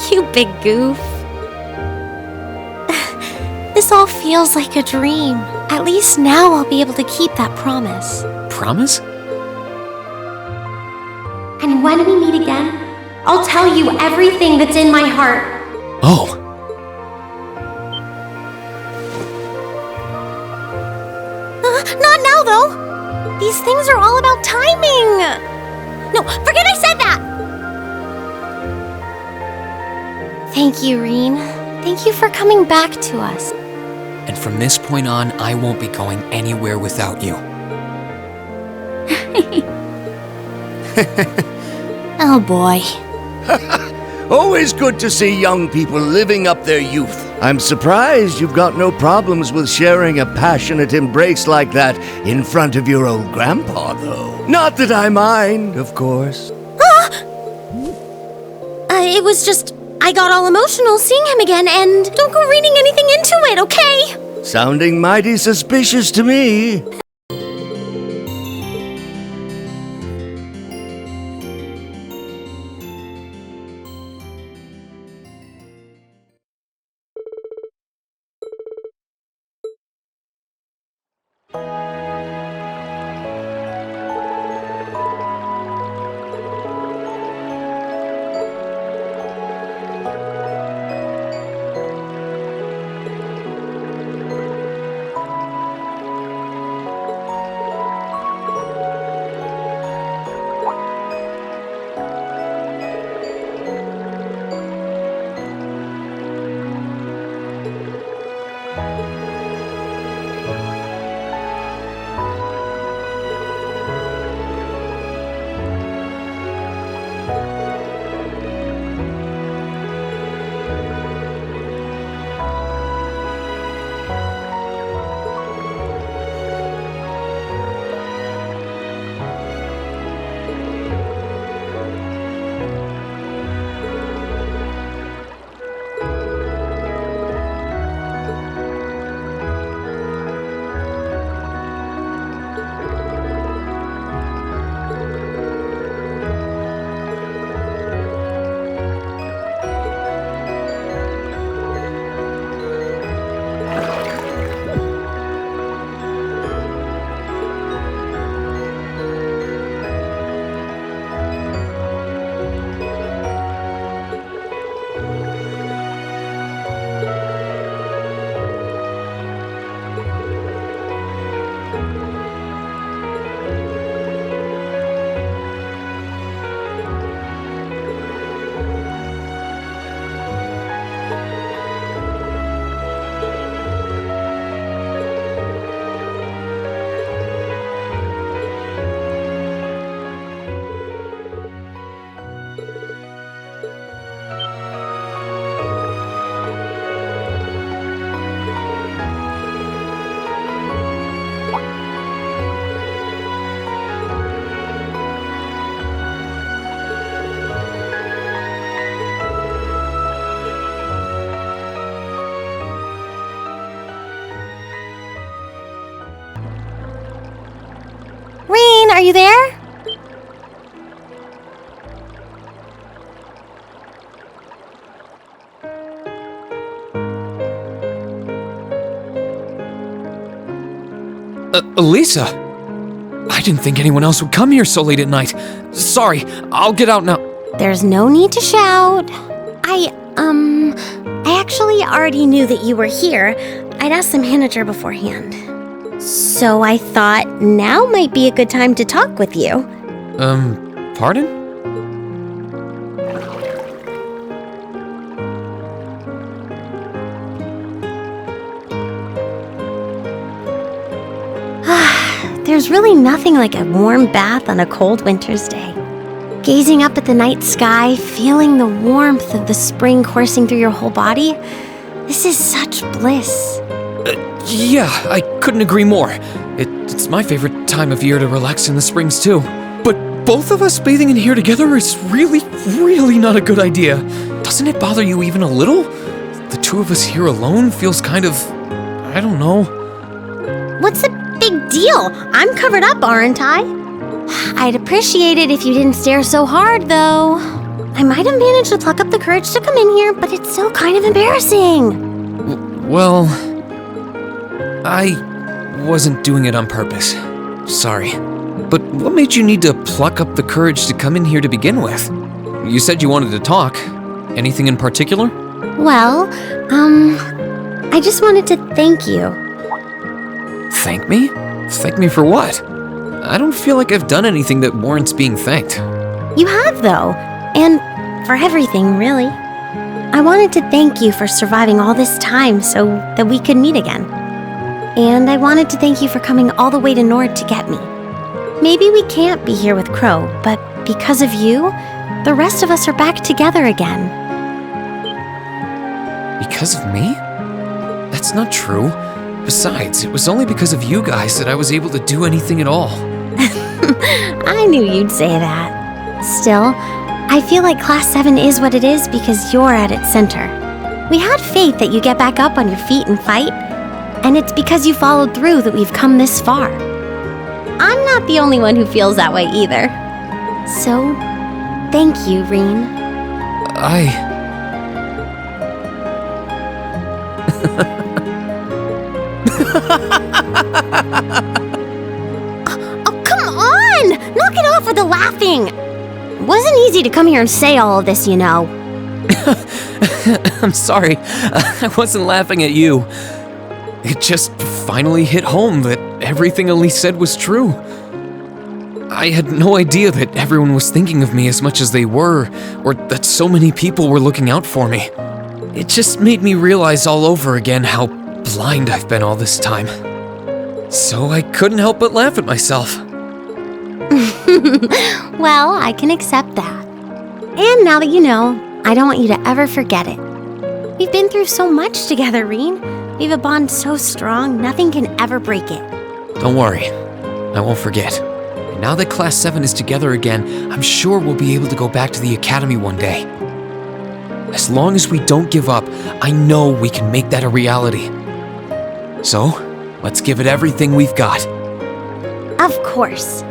You big goof. This all feels like a dream. At least now I'll be able to keep that promise. Promise? And when we meet again, I'll tell you everything that's in my heart. Oh. Not now, though. These things are all about timing. No, forget I said that. Thank you, Rean. Thank you for coming back to us. And from this point on, I won't be going anywhere without you. Oh boy. Always good to see young people living up their youth. I'm surprised you've got no problems with sharing a passionate embrace like that in front of your old grandpa, though. Not that I mind, of course. It was just, I got all emotional seeing him again, and don't go reading anything into it, okay? Sounding mighty suspicious to me. you there? Alisa! I didn't think anyone else would come here so late at night. Sorry, I'll get out now. There's no need to shout. I actually already knew that you were here. I'd asked the manager beforehand. So I thought now might be a good time to talk with you. Pardon? There's really nothing like a warm bath on a cold winter's day. Gazing up at the night sky, feeling the warmth of the spring coursing through your whole body, this is such bliss. Yeah, I couldn't agree more. It's my favorite time of year to relax in the springs too. But both of us bathing in here together is really not a good idea. Doesn't it bother you even a little? The two of us here alone feels kind of, I don't know. What's the big deal? I'm covered up, aren't I? I'd appreciate it if you didn't stare so hard, though. I might have managed to pluck up the courage to come in here, but it's still kind of embarrassing. Well, I wasn't doing it on purpose. Sorry. But what made you need to pluck up the courage to come in here to begin with? You said you wanted to talk. Anything in particular? Well, I just wanted to thank you. Thank me? Thank me for what? I don't feel like I've done anything that warrants being thanked. You have, though. And for everything, really. I wanted to thank you for surviving all this time so that we could meet again. And I wanted to thank you for coming all the way to Nord to get me. Maybe we can't be here with Crow, but because of you, the rest of us are back together again. Because of me? That's not true. Besides, it was only because of you guys that I was able to do anything at all. I knew you'd say that. Still, I feel like Class 7 is what it is because you're at its center. We had faith that you'd get back up on your feet and fight, and it's because you followed through that we've come this far. I'm not the only one who feels that way either. So, thank you, Rean. Oh, come on! Knock it off with the laughing! It wasn't easy to come here and say all of this, you know. I'm sorry. I wasn't laughing at you. It just finally hit home that everything Elise said was true. I had no idea that everyone was thinking of me as much as they were, or that so many people were looking out for me. It just made me realize all over again how blind I've been all this time. So I couldn't help but laugh at myself. Well, I can accept that. And now that you know, I don't want you to ever forget it. We've been through so much together, Rean. We have a bond so strong, nothing can ever break it. Don't worry, I won't forget. And now that Class 7 is together again, I'm sure we'll be able to go back to the Academy one day. As long as we don't give up, I know we can make that a reality. So, let's give it everything we've got. Of course.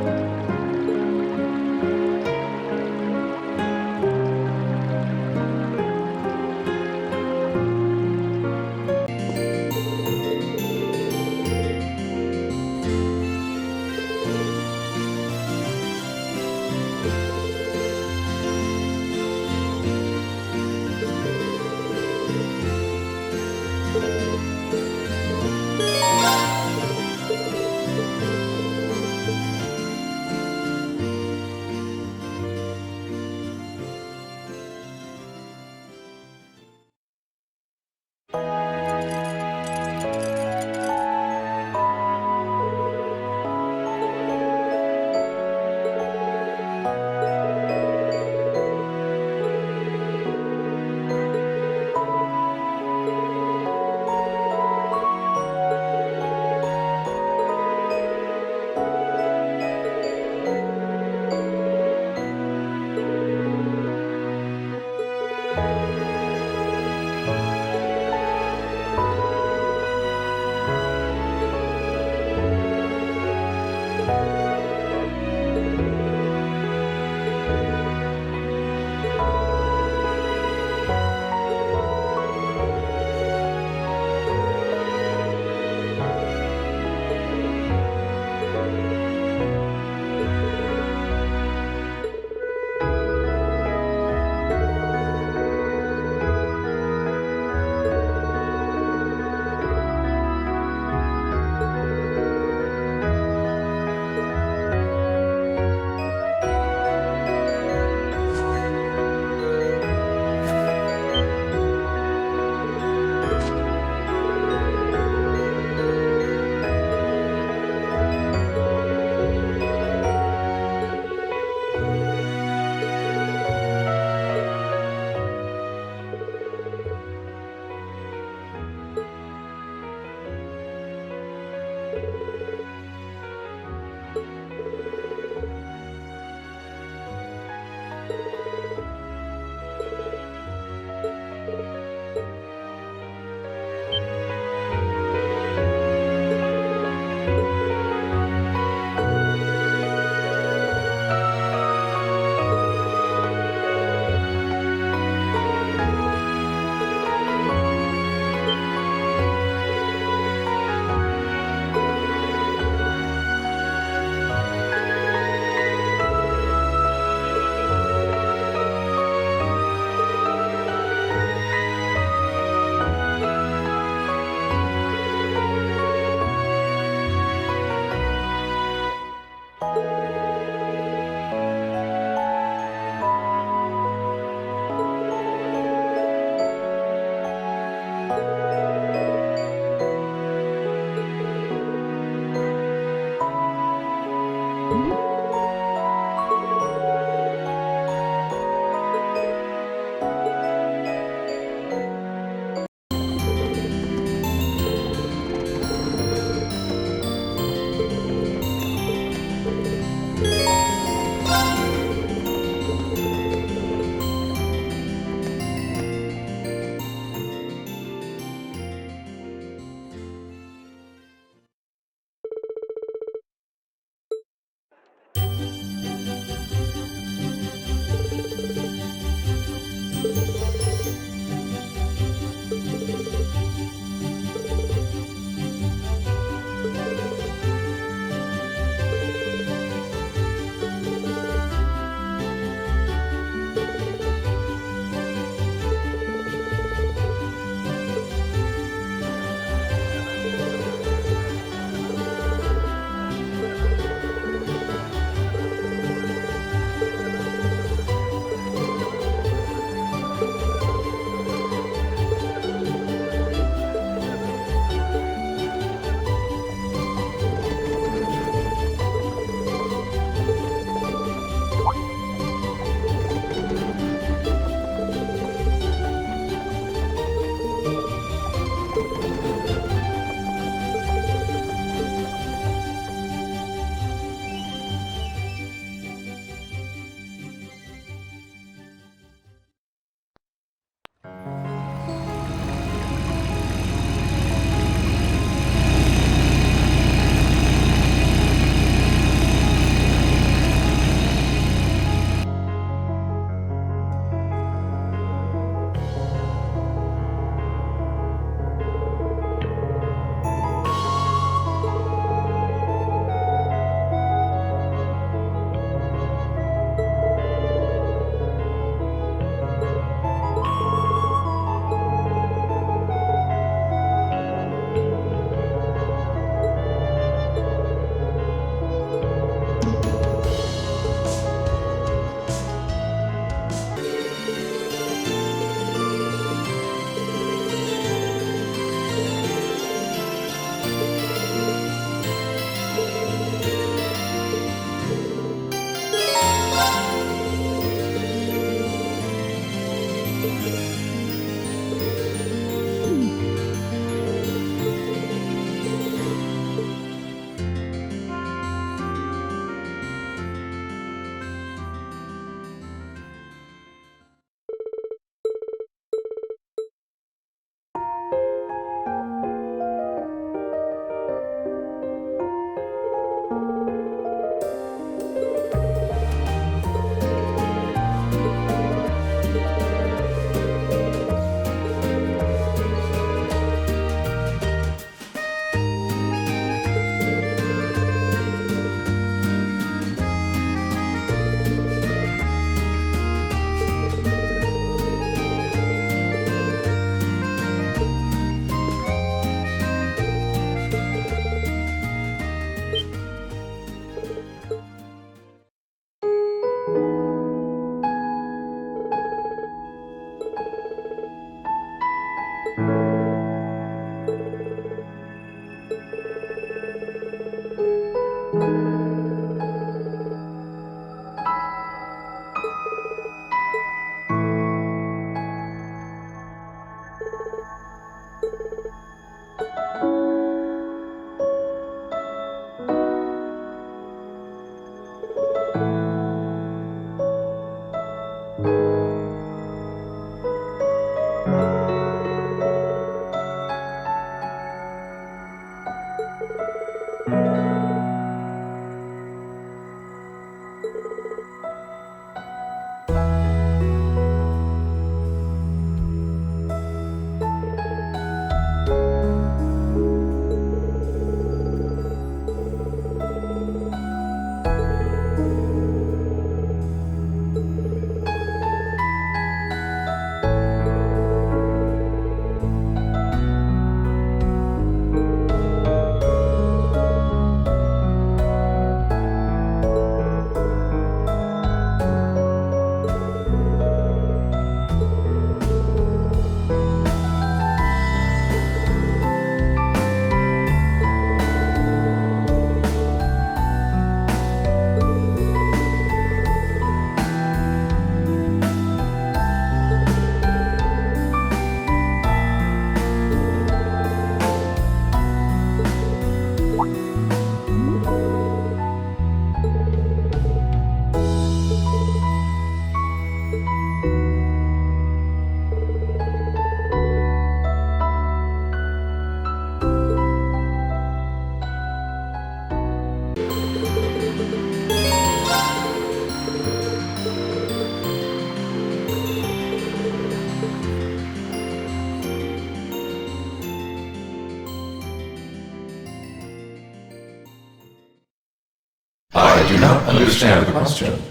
I do not understand the question.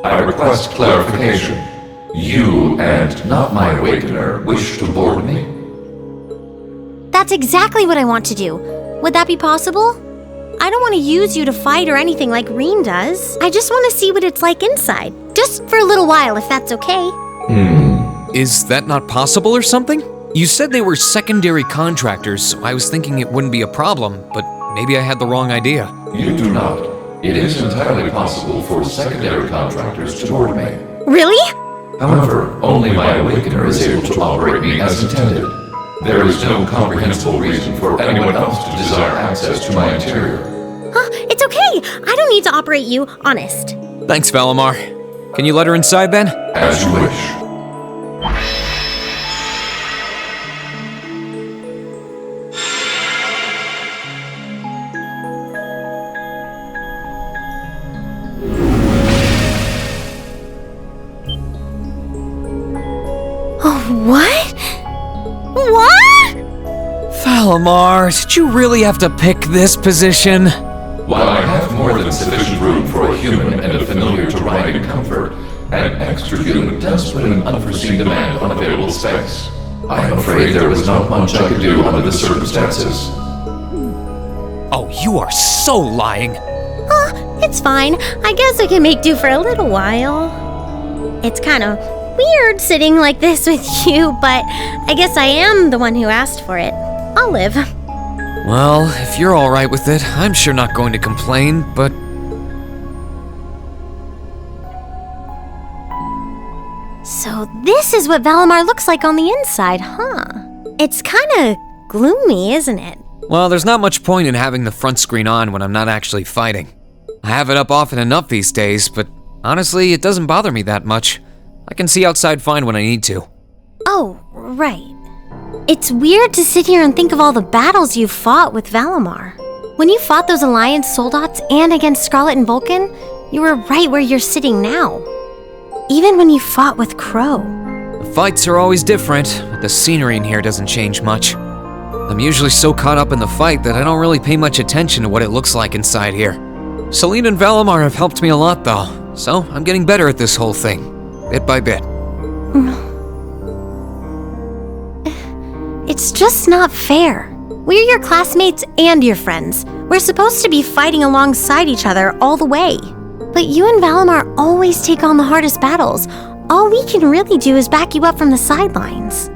I request clarification. You and not my awakener wish to board me? That's exactly what I want to do. Would that be possible? I don't want to use you to fight or anything like Rean does. I just want to see what it's like inside. Just for a little while, if that's okay. Is that not possible or something? You said they were secondary contractors, so I was thinking it wouldn't be a problem, but maybe I had the wrong idea. You do not. It is entirely possible for secondary contractors to board me. Really? However, only my awakener is able to operate me as intended. There is no comprehensible reason for anyone else to desire access to my interior. Huh? It's okay. I don't need to operate you, honest. Thanks, Valimar. Can you let her inside then? As you wish. What? What? Valimar, did you really have to pick this position? While I have more than sufficient room for a human and a familiar to ride in comfort, an extra human does put an unforeseen demand on available space. I am afraid there was not much I could do under the circumstances. Oh, you are so lying. It's fine. I guess I can make do for a little while. It's kind of weird sitting like this with you, but I guess I am the one who asked for it. I'll live. Well, if you're alright with it, I'm sure not going to complain, but... So this is what Valimar looks like on the inside, huh? It's kind of gloomy, isn't it? Well, there's not much point in having the front screen on when I'm not actually fighting. I have it up often enough these days, but honestly, it doesn't bother me that much. I can see outside fine when I need to. Oh, right. It's weird to sit here and think of all the battles you've fought with Valimar. When you fought those Alliance soldats and against Scarlet and Vulcan, you were right where you're sitting now. Even when you fought with Crow. The fights are always different, but the scenery in here doesn't change much. I'm usually so caught up in the fight that I don't really pay much attention to what it looks like inside here. Celine and Valimar have helped me a lot though, so I'm getting better at this whole thing. Bit by bit. It's just not fair. We're your classmates and your friends. We're supposed to be fighting alongside each other all the way. But you and Valimar always take on the hardest battles. All we can really do is back you up from the sidelines.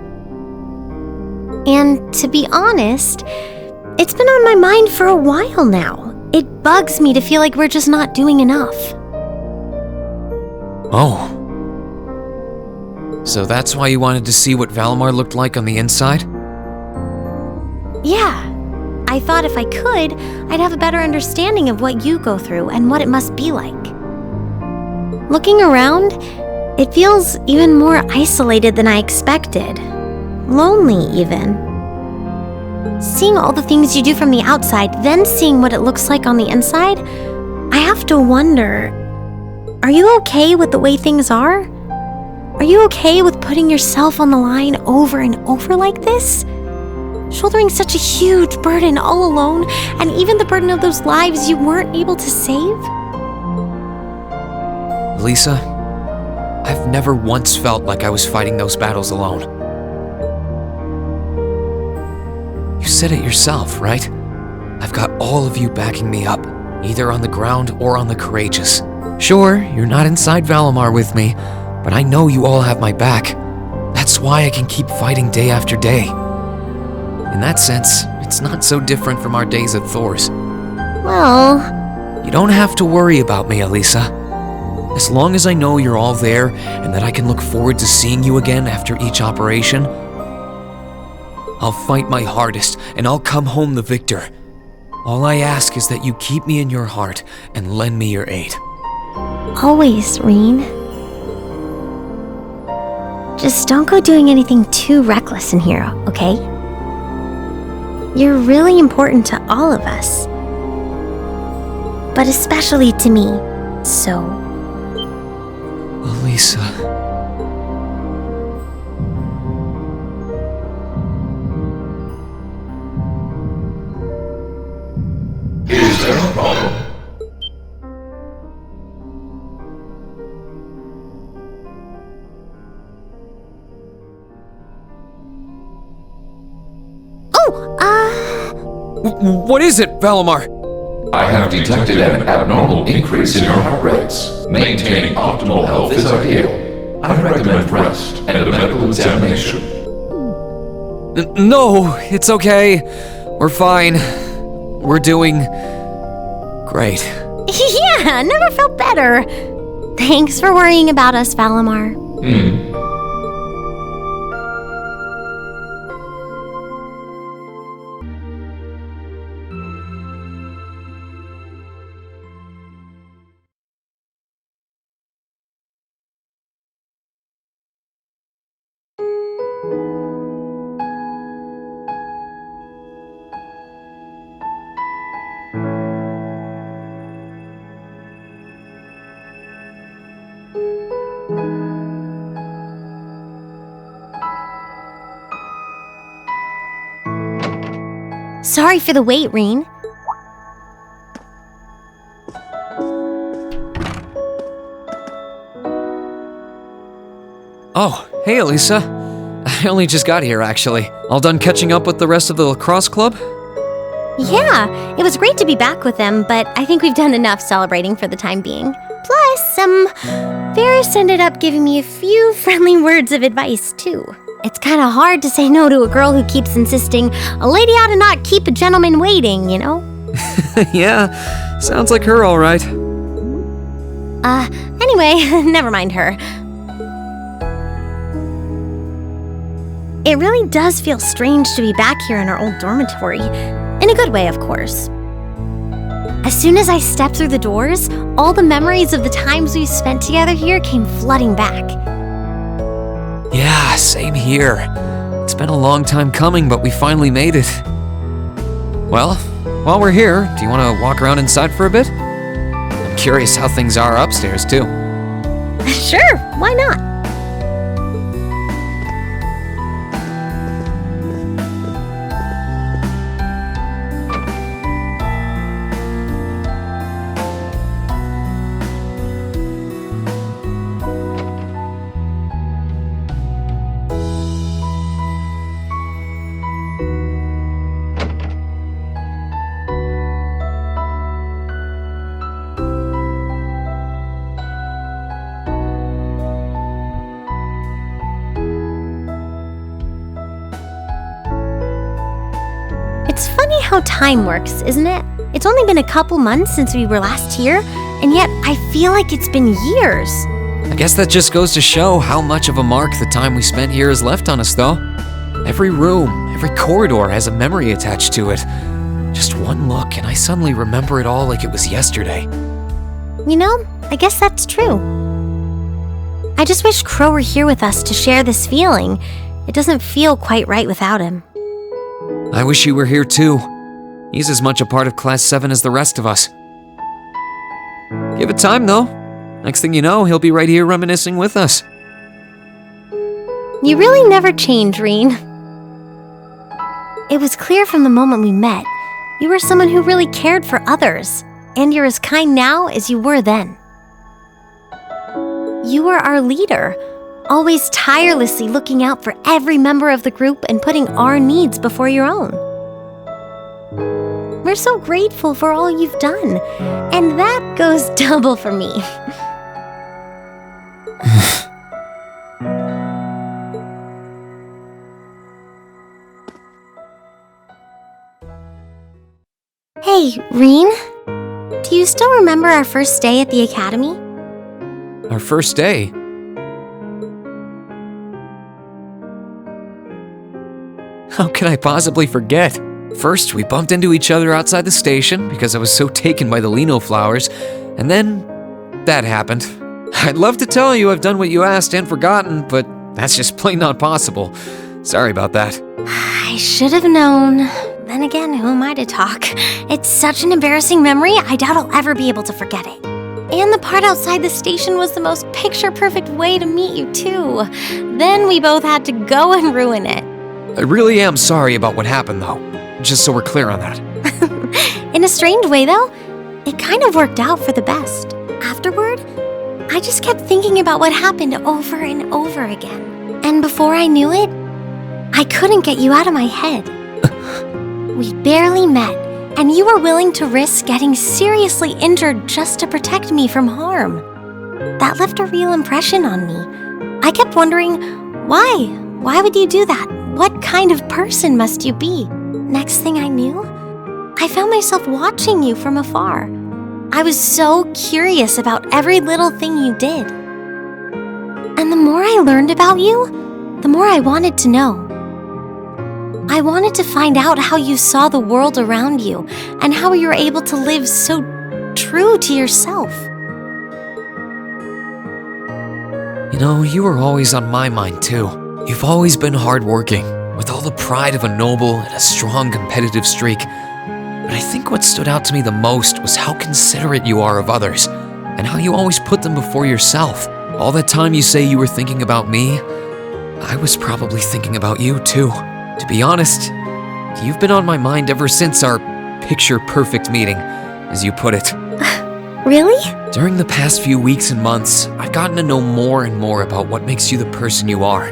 And to be honest, it's been on my mind for a while now. It bugs me to feel like we're just not doing enough. Oh. So that's why you wanted to see what Valimar looked like on the inside? Yeah. I thought if I could, I'd have a better understanding of what you go through and what it must be like. Looking around, it feels even more isolated than I expected. Lonely, even. Seeing all the things you do from the outside, then seeing what it looks like on the inside, I have to wonder, are you okay with the way things are? Are you okay with putting yourself on the line over and over like this? Shouldering such a huge burden all alone, and even the burden of those lives you weren't able to save? Alisa, I've never once felt like I was fighting those battles alone. You said it yourself, right? I've got all of you backing me up, either on the ground or on the courageous. Sure, you're not inside Valimar with me, but I know you all have my back. That's why I can keep fighting day after day. In that sense, it's not so different from our days at Thor's. Well... You don't have to worry about me, Alisa. As long as I know you're all there and that I can look forward to seeing you again after each operation, I'll fight my hardest and I'll come home the victor. All I ask is that you keep me in your heart and lend me your aid. Always, Rean. Just don't go doing anything too reckless in here, okay? You're really important to all of us. But especially to me, so... Alisa... Is there a problem? What is it, Valimar? I have detected an abnormal increase in your heart rates. Maintaining optimal health is ideal. I recommend rest and a medical examination. No, it's okay. We're fine. We're doing... great. Yeah, never felt better. Thanks for worrying about us, Valimar. Sorry for the wait, Rean. Oh, hey Alisa. I only just got here, actually. All done catching up with the rest of the lacrosse club? Yeah, it was great to be back with them, but I think we've done enough celebrating for the time being. Plus, Varys ended up giving me a few friendly words of advice, too. It's kind of hard to say no to a girl who keeps insisting a lady ought to not keep a gentleman waiting, you know? Yeah, sounds like her all right. Anyway, never mind her. It really does feel strange to be back here in our old dormitory. In a good way, of course. As soon as I stepped through the doors, all the memories of the times we spent together here came flooding back. Yeah, same here. It's been a long time coming, but we finally made it. Well, while we're here, do you want to walk around inside for a bit? I'm curious how things are upstairs, too. Sure, why not? It's funny how time works, isn't it? It's only been a couple months since we were last here, and yet I feel like it's been years. I guess that just goes to show how much of a mark the time we spent here has left on us, though. Every room, every corridor has a memory attached to it. Just one look, and I suddenly remember it all like it was yesterday. You know, I guess that's true. I just wish Crow were here with us to share this feeling. It doesn't feel quite right without him. I wish you were here too. He's as much a part of Class 7 as the rest of us. Give it time, though. Next thing you know, he'll be right here reminiscing with us. You really never change, Rean. It was clear from the moment we met, you were someone who really cared for others, and you're as kind now as you were then. You were our leader, always tirelessly looking out for every member of the group and putting our needs before your own. We're so grateful for all you've done, and that goes double for me. Hey, Rean, do you still remember our first day at the academy? Our first day? How can I possibly forget? First, we bumped into each other outside the station because I was so taken by the lino flowers, and then that happened. I'd love to tell you I've done what you asked and forgotten, but that's just plain not possible. Sorry about that. I should have known. Then again, who am I to talk? It's such an embarrassing memory, I doubt I'll ever be able to forget it. And the part outside the station was the most picture-perfect way to meet you, too. Then we both had to go and ruin it. I really am sorry about what happened, though. Just so we're clear on that. In a strange way, though, it kind of worked out for the best. Afterward, I just kept thinking about what happened over and over again. And before I knew it, I couldn't get you out of my head. We barely met, and you were willing to risk getting seriously injured just to protect me from harm. That left a real impression on me. I kept wondering, why? Why would you do that? What kind of person must you be? Next thing I knew, I found myself watching you from afar. I was so curious about every little thing you did. And the more I learned about you, the more I wanted to know. I wanted to find out how you saw the world around you and how you were able to live so true to yourself. You know, you were always on my mind, too. You've always been hardworking, with all the pride of a noble and a strong competitive streak. But I think what stood out to me the most was how considerate you are of others, and how you always put them before yourself. All that time you say you were thinking about me, I was probably thinking about you, too. To be honest, you've been on my mind ever since our picture-perfect meeting, as you put it. Really? During the past few weeks and months, I've gotten to know more and more about what makes you the person you are.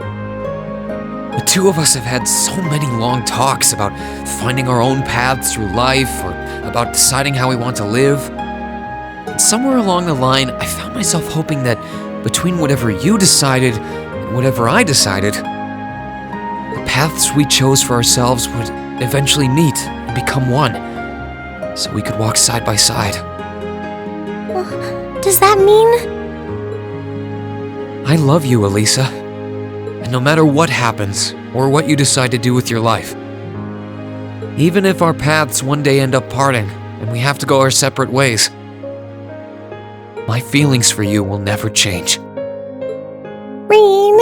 The two of us have had so many long talks about finding our own paths through life, or about deciding how we want to live. And somewhere along the line, I found myself hoping that between whatever you decided and whatever I decided, the paths we chose for ourselves would eventually meet and become one, so we could walk side by side. Does that mean? I love you, Alisa. And no matter what happens, or what you decide to do with your life, even if our paths one day end up parting, and we have to go our separate ways, my feelings for you will never change. Rean!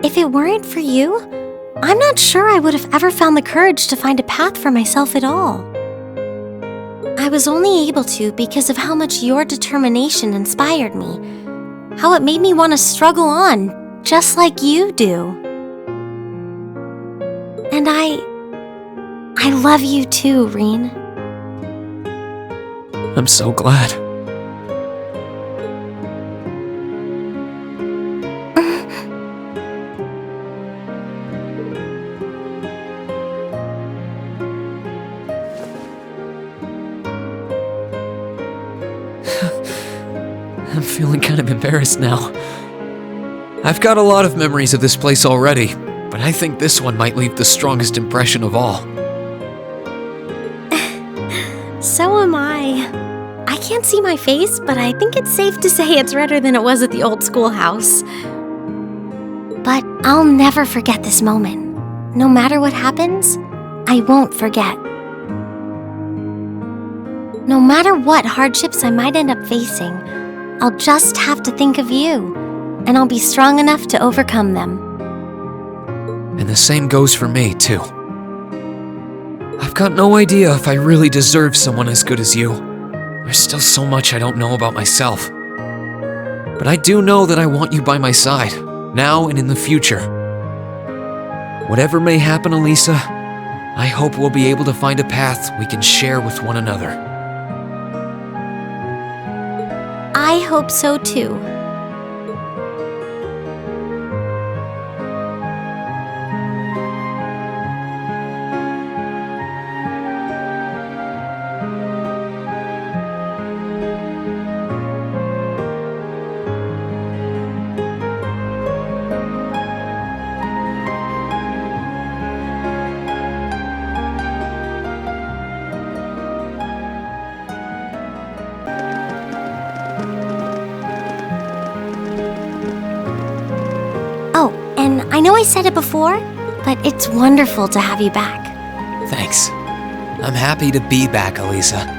If it weren't for you, I'm not sure I would have ever found the courage to find a path for myself at all. I was only able to because of how much your determination inspired me, how it made me want to struggle on, just like you do. And I love you too, Rean. I'm so glad. I'm feeling kind of embarrassed now. I've got a lot of memories of this place already, but I think this one might leave the strongest impression of all. So am I. can't see my face, but I think it's safe to say it's redder than it was at the old schoolhouse. But I'll never forget this moment. No matter what happens, I won't forget. No matter what hardships I might end up facing, I'll just have to think of you, and I'll be strong enough to overcome them. And the same goes for me, too. I've got no idea if I really deserve someone as good as you. There's still so much I don't know about myself. But I do know that I want you by my side, now and in the future. Whatever may happen, Alisa, I hope we'll be able to find a path we can share with one another. I hope so too. I know I said it before, but it's wonderful to have you back. Thanks. I'm happy to be back, Alisa.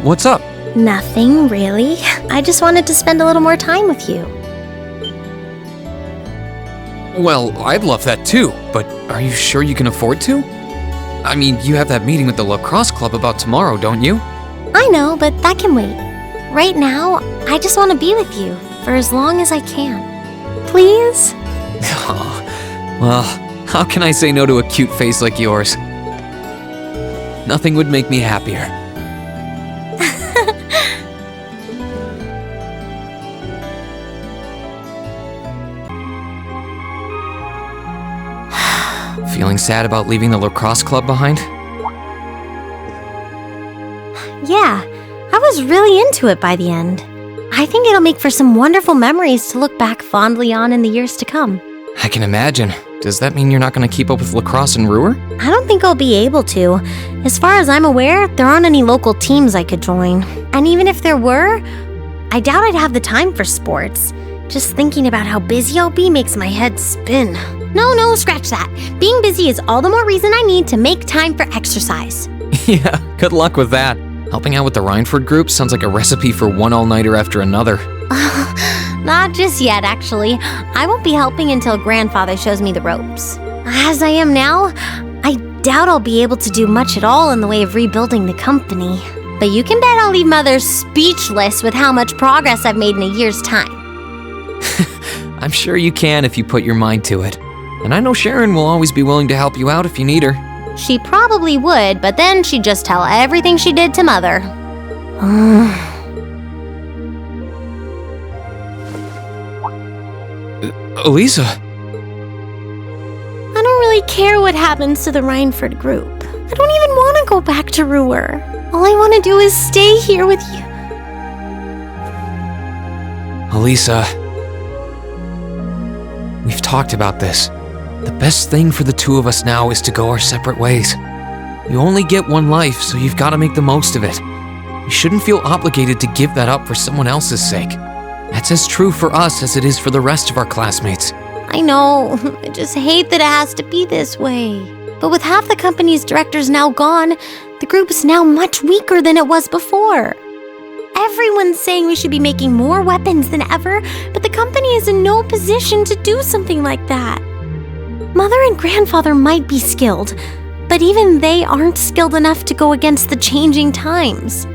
What's up? Nothing, really. I just wanted to spend a little more time with you. Well, I'd love that too, but are you sure you can afford to? I mean, you have that meeting with the lacrosse club about tomorrow, don't you? I know, but that can wait. Right now, I just want to be with you for as long as I can. Please? Well, how can I say no to a cute face like yours? Nothing would make me happier. Feeling sad about leaving the lacrosse club behind? Yeah, I was really into it by the end. I think it'll make for some wonderful memories to look back fondly on in the years to come. I can imagine. Does that mean you're not going to keep up with lacrosse in Ruhr? I don't think I'll be able to. As far as I'm aware, there aren't any local teams I could join. And even if there were, I doubt I'd have the time for sports. Just thinking about how busy I'll be makes my head spin. No, scratch that. Being busy is all the more reason I need to make time for exercise. Yeah, good luck with that. Helping out with the Rhineford group sounds like a recipe for one all-nighter after another. Not just yet, actually. I won't be helping until Grandfather shows me the ropes. As I am now, I doubt I'll be able to do much at all in the way of rebuilding the company. But you can bet I'll leave Mother speechless with how much progress I've made in a year's time. I'm sure you can if you put your mind to it. And I know Sharon will always be willing to help you out if you need her. She probably would, but then she'd just tell everything she did to Mother. Alisa. I don't really care what happens to the Rhineford group. I don't even want to go back to Ruhr. All I want to do is stay here with you. Alisa. We've talked about this. The best thing for the two of us now is to go our separate ways. You only get one life, so you've got to make the most of it. You shouldn't feel obligated to give that up for someone else's sake. That's as true for us as it is for the rest of our classmates. I know. I just hate that it has to be this way. But with half the company's directors now gone, the group is now much weaker than it was before. Everyone's saying we should be making more weapons than ever, but the company is in no position to do something like that. Mother and Grandfather might be skilled, but even they aren't skilled enough to go against the changing times.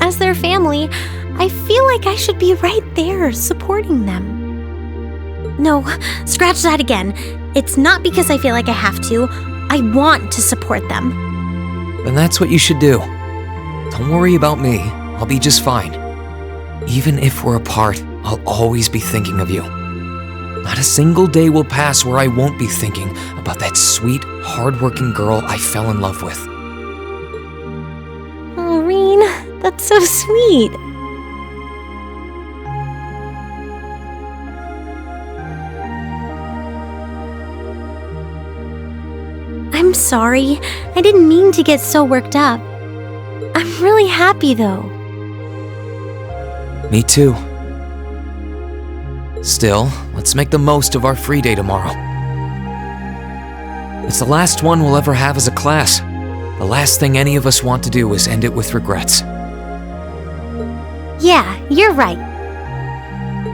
As their family, I feel like I should be right there supporting them. No, scratch that again. It's not because I feel like I have to. I want to support them. Then that's what you should do. Don't worry about me. I'll be just fine. Even if we're apart, I'll always be thinking of you. Not a single day will pass where I won't be thinking about that sweet, hardworking girl I fell in love with. Oh, Rean, that's so sweet. I'm sorry. I didn't mean to get so worked up. I'm really happy, though. Me too. Still, let's make the most of our free day tomorrow. It's the last one we'll ever have as a class. The last thing any of us want to do is end it with regrets. Yeah, you're right.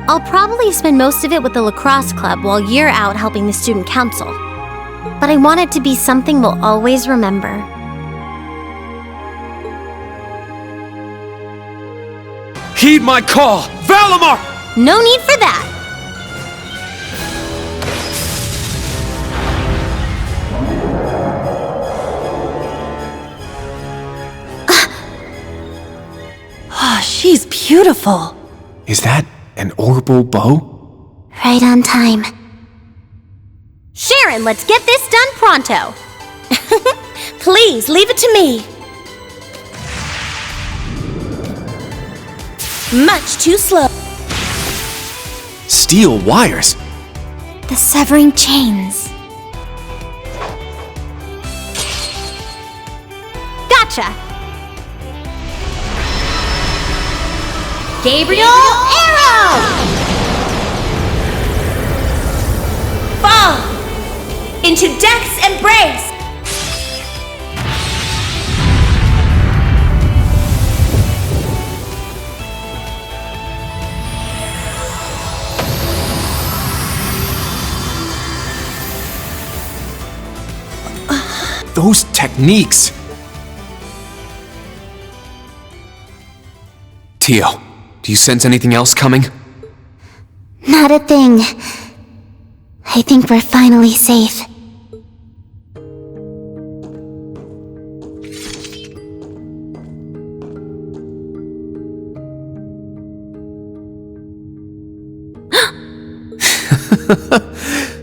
I'll probably spend most of it with the lacrosse club while you're out helping the student council. But I want it to be something we'll always remember. Heed my call! Valimar! No need for that! Oh, she's beautiful. Is that an orbital bow? Right on time. Sharon, let's get this done pronto! Please, leave it to me. Much too slow. Steel wires? The severing chains. Gotcha! Gabriel Arrow! Fall! Into Death's Embrace! Those techniques! Tio, do you sense anything else coming? Not a thing. I think we're finally safe.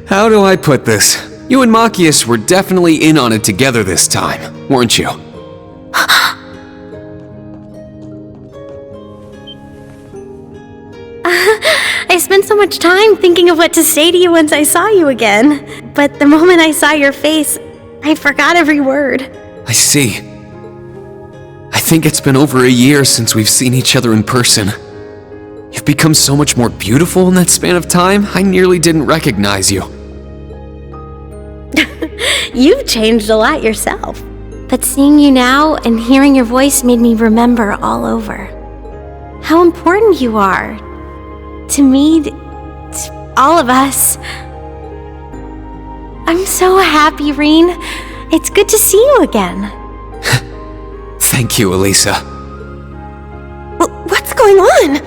How do I put this? You and Machias were definitely in on it together this time, weren't you? I spent so much time thinking of what to say to you once I saw you again. But the moment I saw your face, I forgot every word. I see. I think it's been over a year since we've seen each other in person. You've become so much more beautiful in that span of time, I nearly didn't recognize you. You've changed a lot yourself. But seeing you now and hearing your voice made me remember all over. How important you are. To me, to all of us. I'm so happy, Rean. It's good to see you again. Thank you, Alisa. What's going on?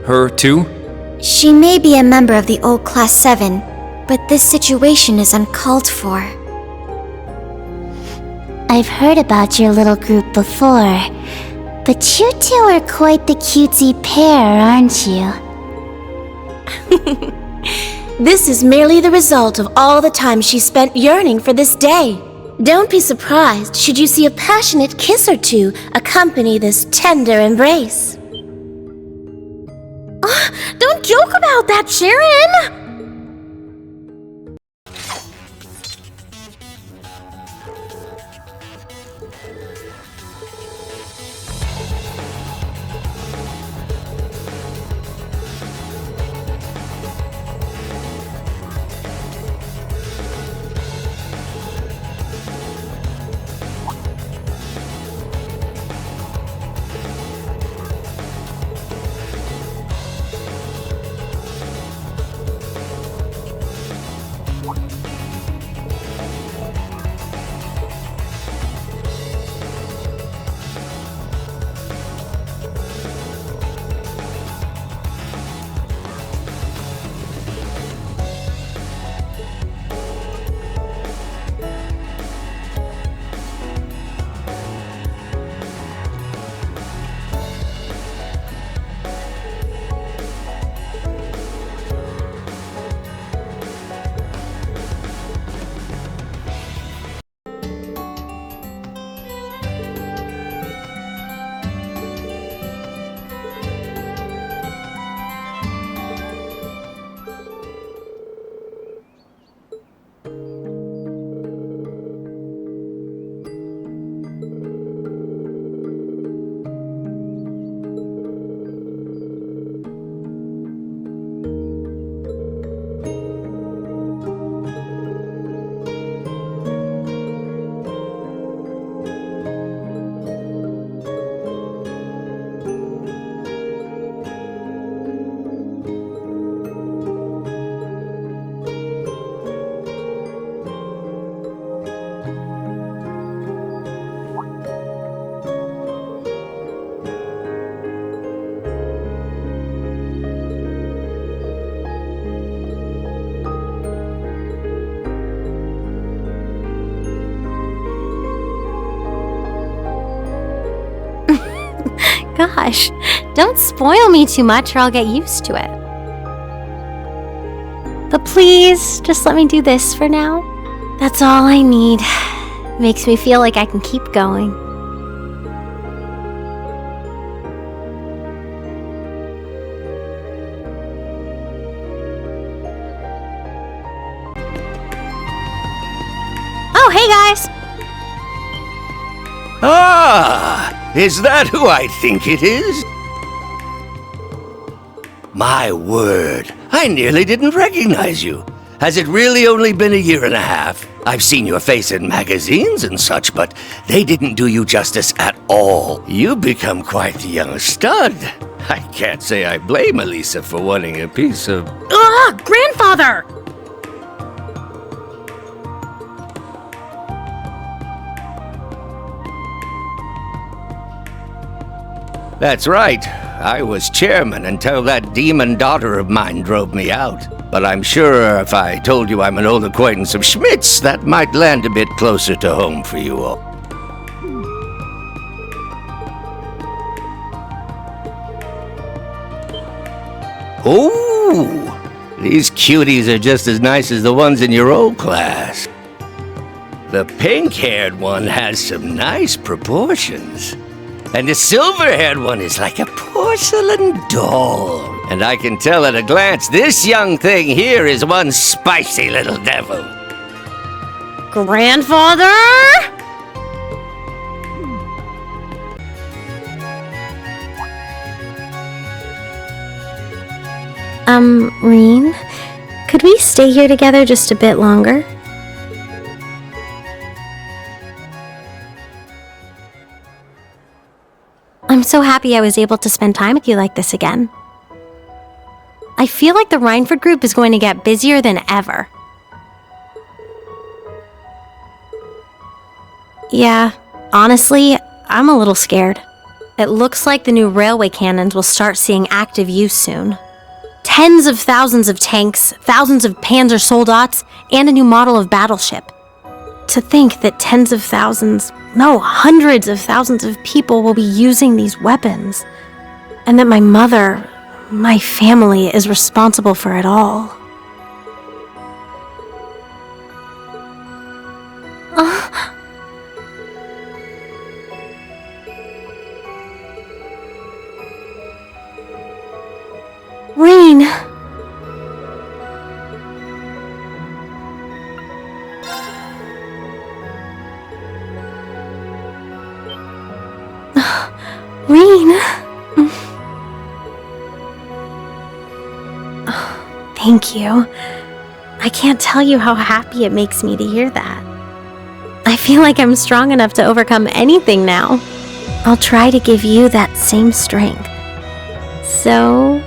Her too? She may be a member of the old Class 7, but this situation is uncalled for. I've heard about your little group before, but you two are quite the cutesy pair, aren't you? This is merely the result of all the time she spent yearning for this day. Don't be surprised should you see a passionate kiss or two accompany this tender embrace. Don't joke about that, Sharon! gosh. Don't spoil me too much or I'll get used to it. But please, just let me do this for now. That's all I need. Makes me feel like I can keep going. Oh, hey guys! Ah, is that who I think it is? My word, I nearly didn't recognize you. Has it really only been a year and a half? I've seen your face in magazines and such, but they didn't do you justice at all. You've become quite the young stud. I can't say I blame Alisa for wanting a piece of... Ugh, grandfather! That's right. I was chairman until that demon daughter of mine drove me out. But I'm sure if I told you I'm an old acquaintance of Schmidt's, that might land a bit closer to home for you all. Oh, these cuties are just as nice as the ones in your old class. The pink-haired one has some nice proportions. And the silver-haired one is like a porcelain doll. And I can tell at a glance this young thing here is one spicy little devil. Grandfather? Rean, could we stay here together just a bit longer? I'm so happy I was able to spend time with you like this again. I feel like the Rhineford group is going to get busier than ever. Yeah, honestly, I'm a little scared. It looks like the new railway cannons will start seeing active use soon. Tens of thousands of tanks, thousands of Panzer Soldats, and a new model of battleship. To think that tens of thousands, no, hundreds of thousands of people will be using these weapons. And that my mother, my family, is responsible for it all. Rean! Rean! Thank you. I can't tell you how happy it makes me to hear that. I feel like I'm strong enough to overcome anything now. I'll try to give you that same strength. So...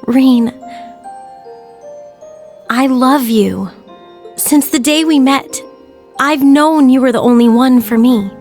Rean, I love you. Since the day we met, I've known you were the only one for me.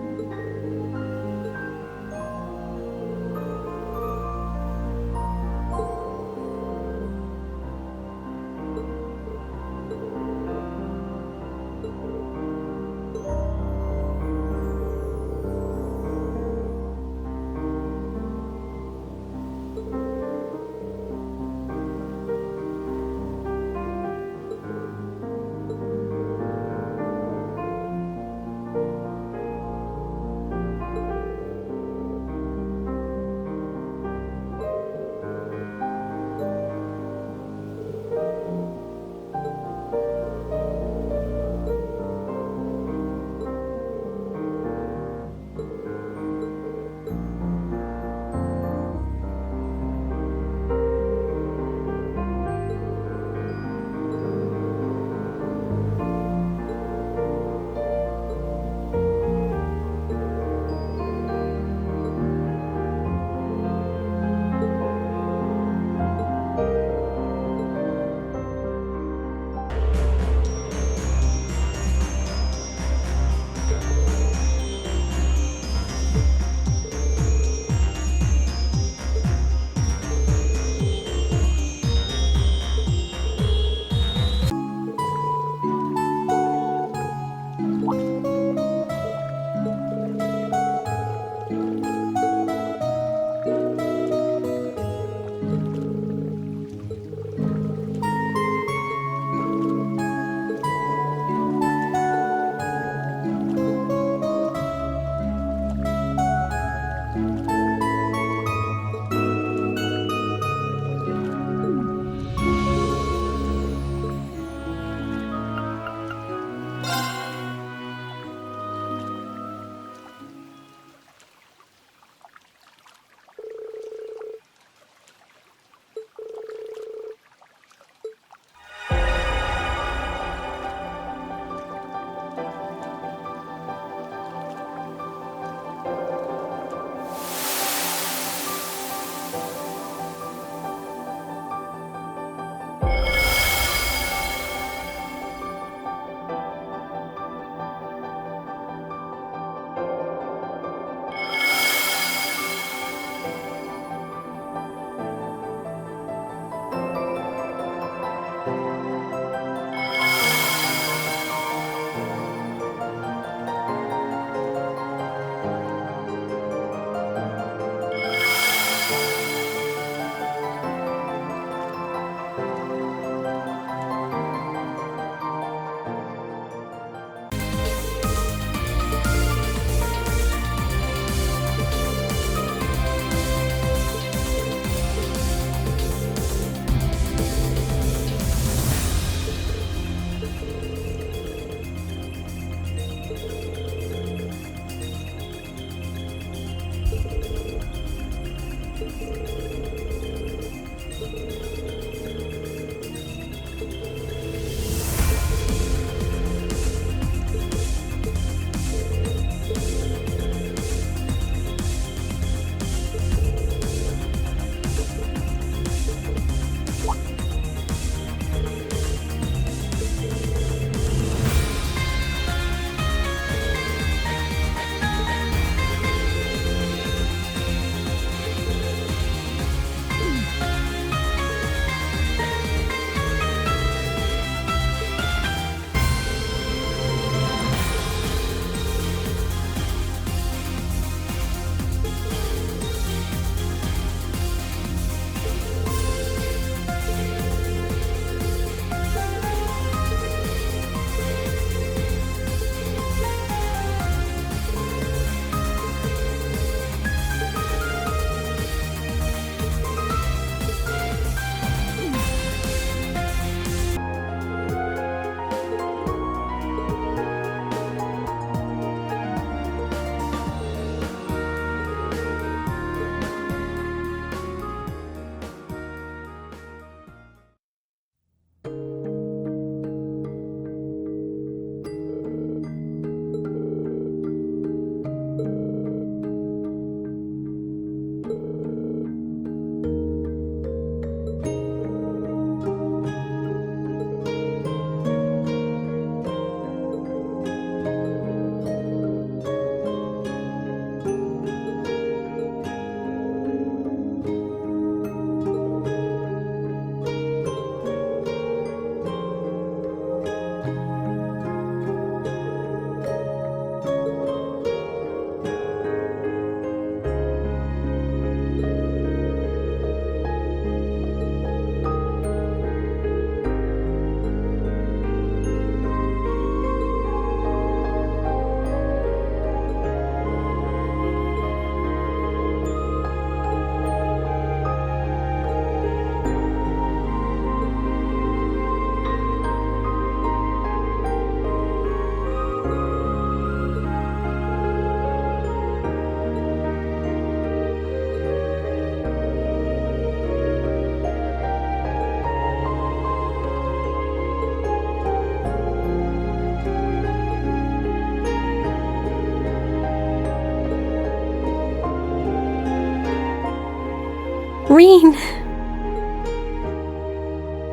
Rean.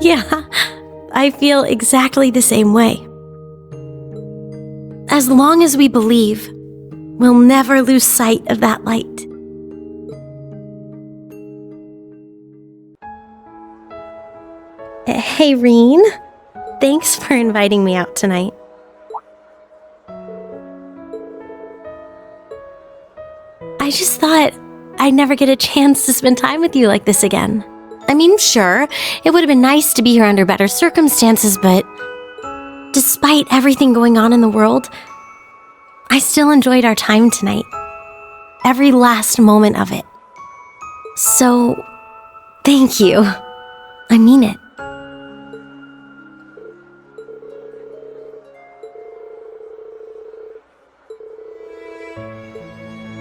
Yeah, I feel exactly the same way. As long as we believe, we'll never lose sight of that light. Hey, Rean. Thanks for inviting me out tonight. I just thought I'd never get a chance to spend time with you like this again. I mean, sure, it would have been nice to be here under better circumstances, but despite everything going on in the world, I still enjoyed our time tonight. Every last moment of it. So, thank you. I mean it.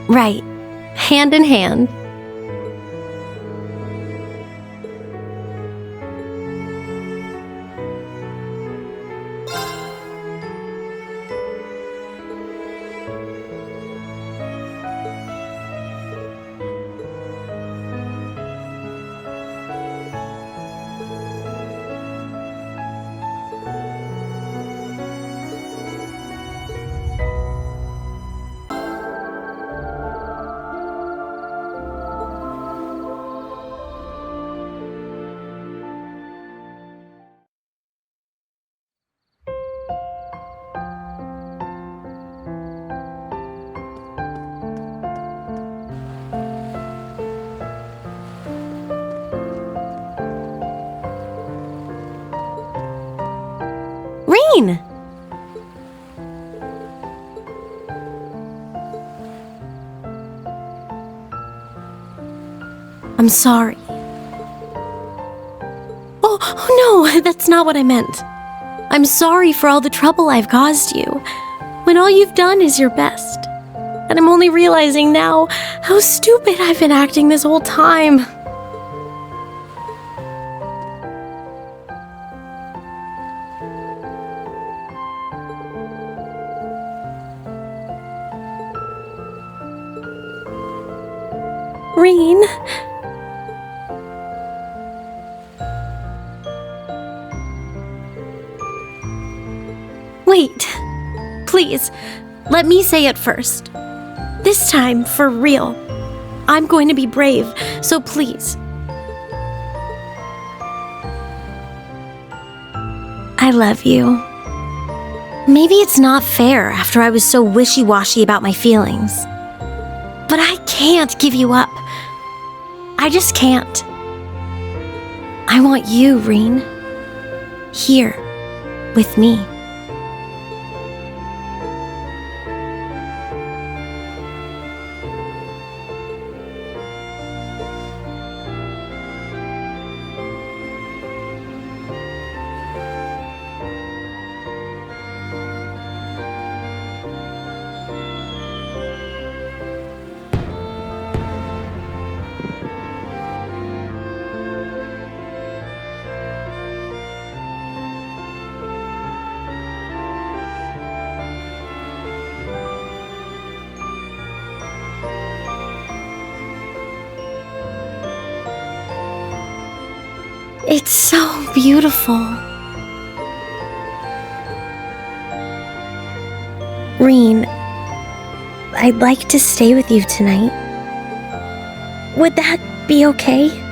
Right. Hand in hand. Rean! I'm sorry. Oh no, that's not what I meant. I'm sorry for all the trouble I've caused you, when all you've done is your best. And I'm only realizing now how stupid I've been acting this whole time. Rean. Wait. Please, let me say it first. This time, for real. I'm going to be brave, so please. I love you. Maybe it's not fair after I was so wishy-washy about my feelings. But I can't give you up. I just can't. I want you, Rean. Here, with me. It's so beautiful. Rean, I'd like to stay with you tonight. Would that be okay?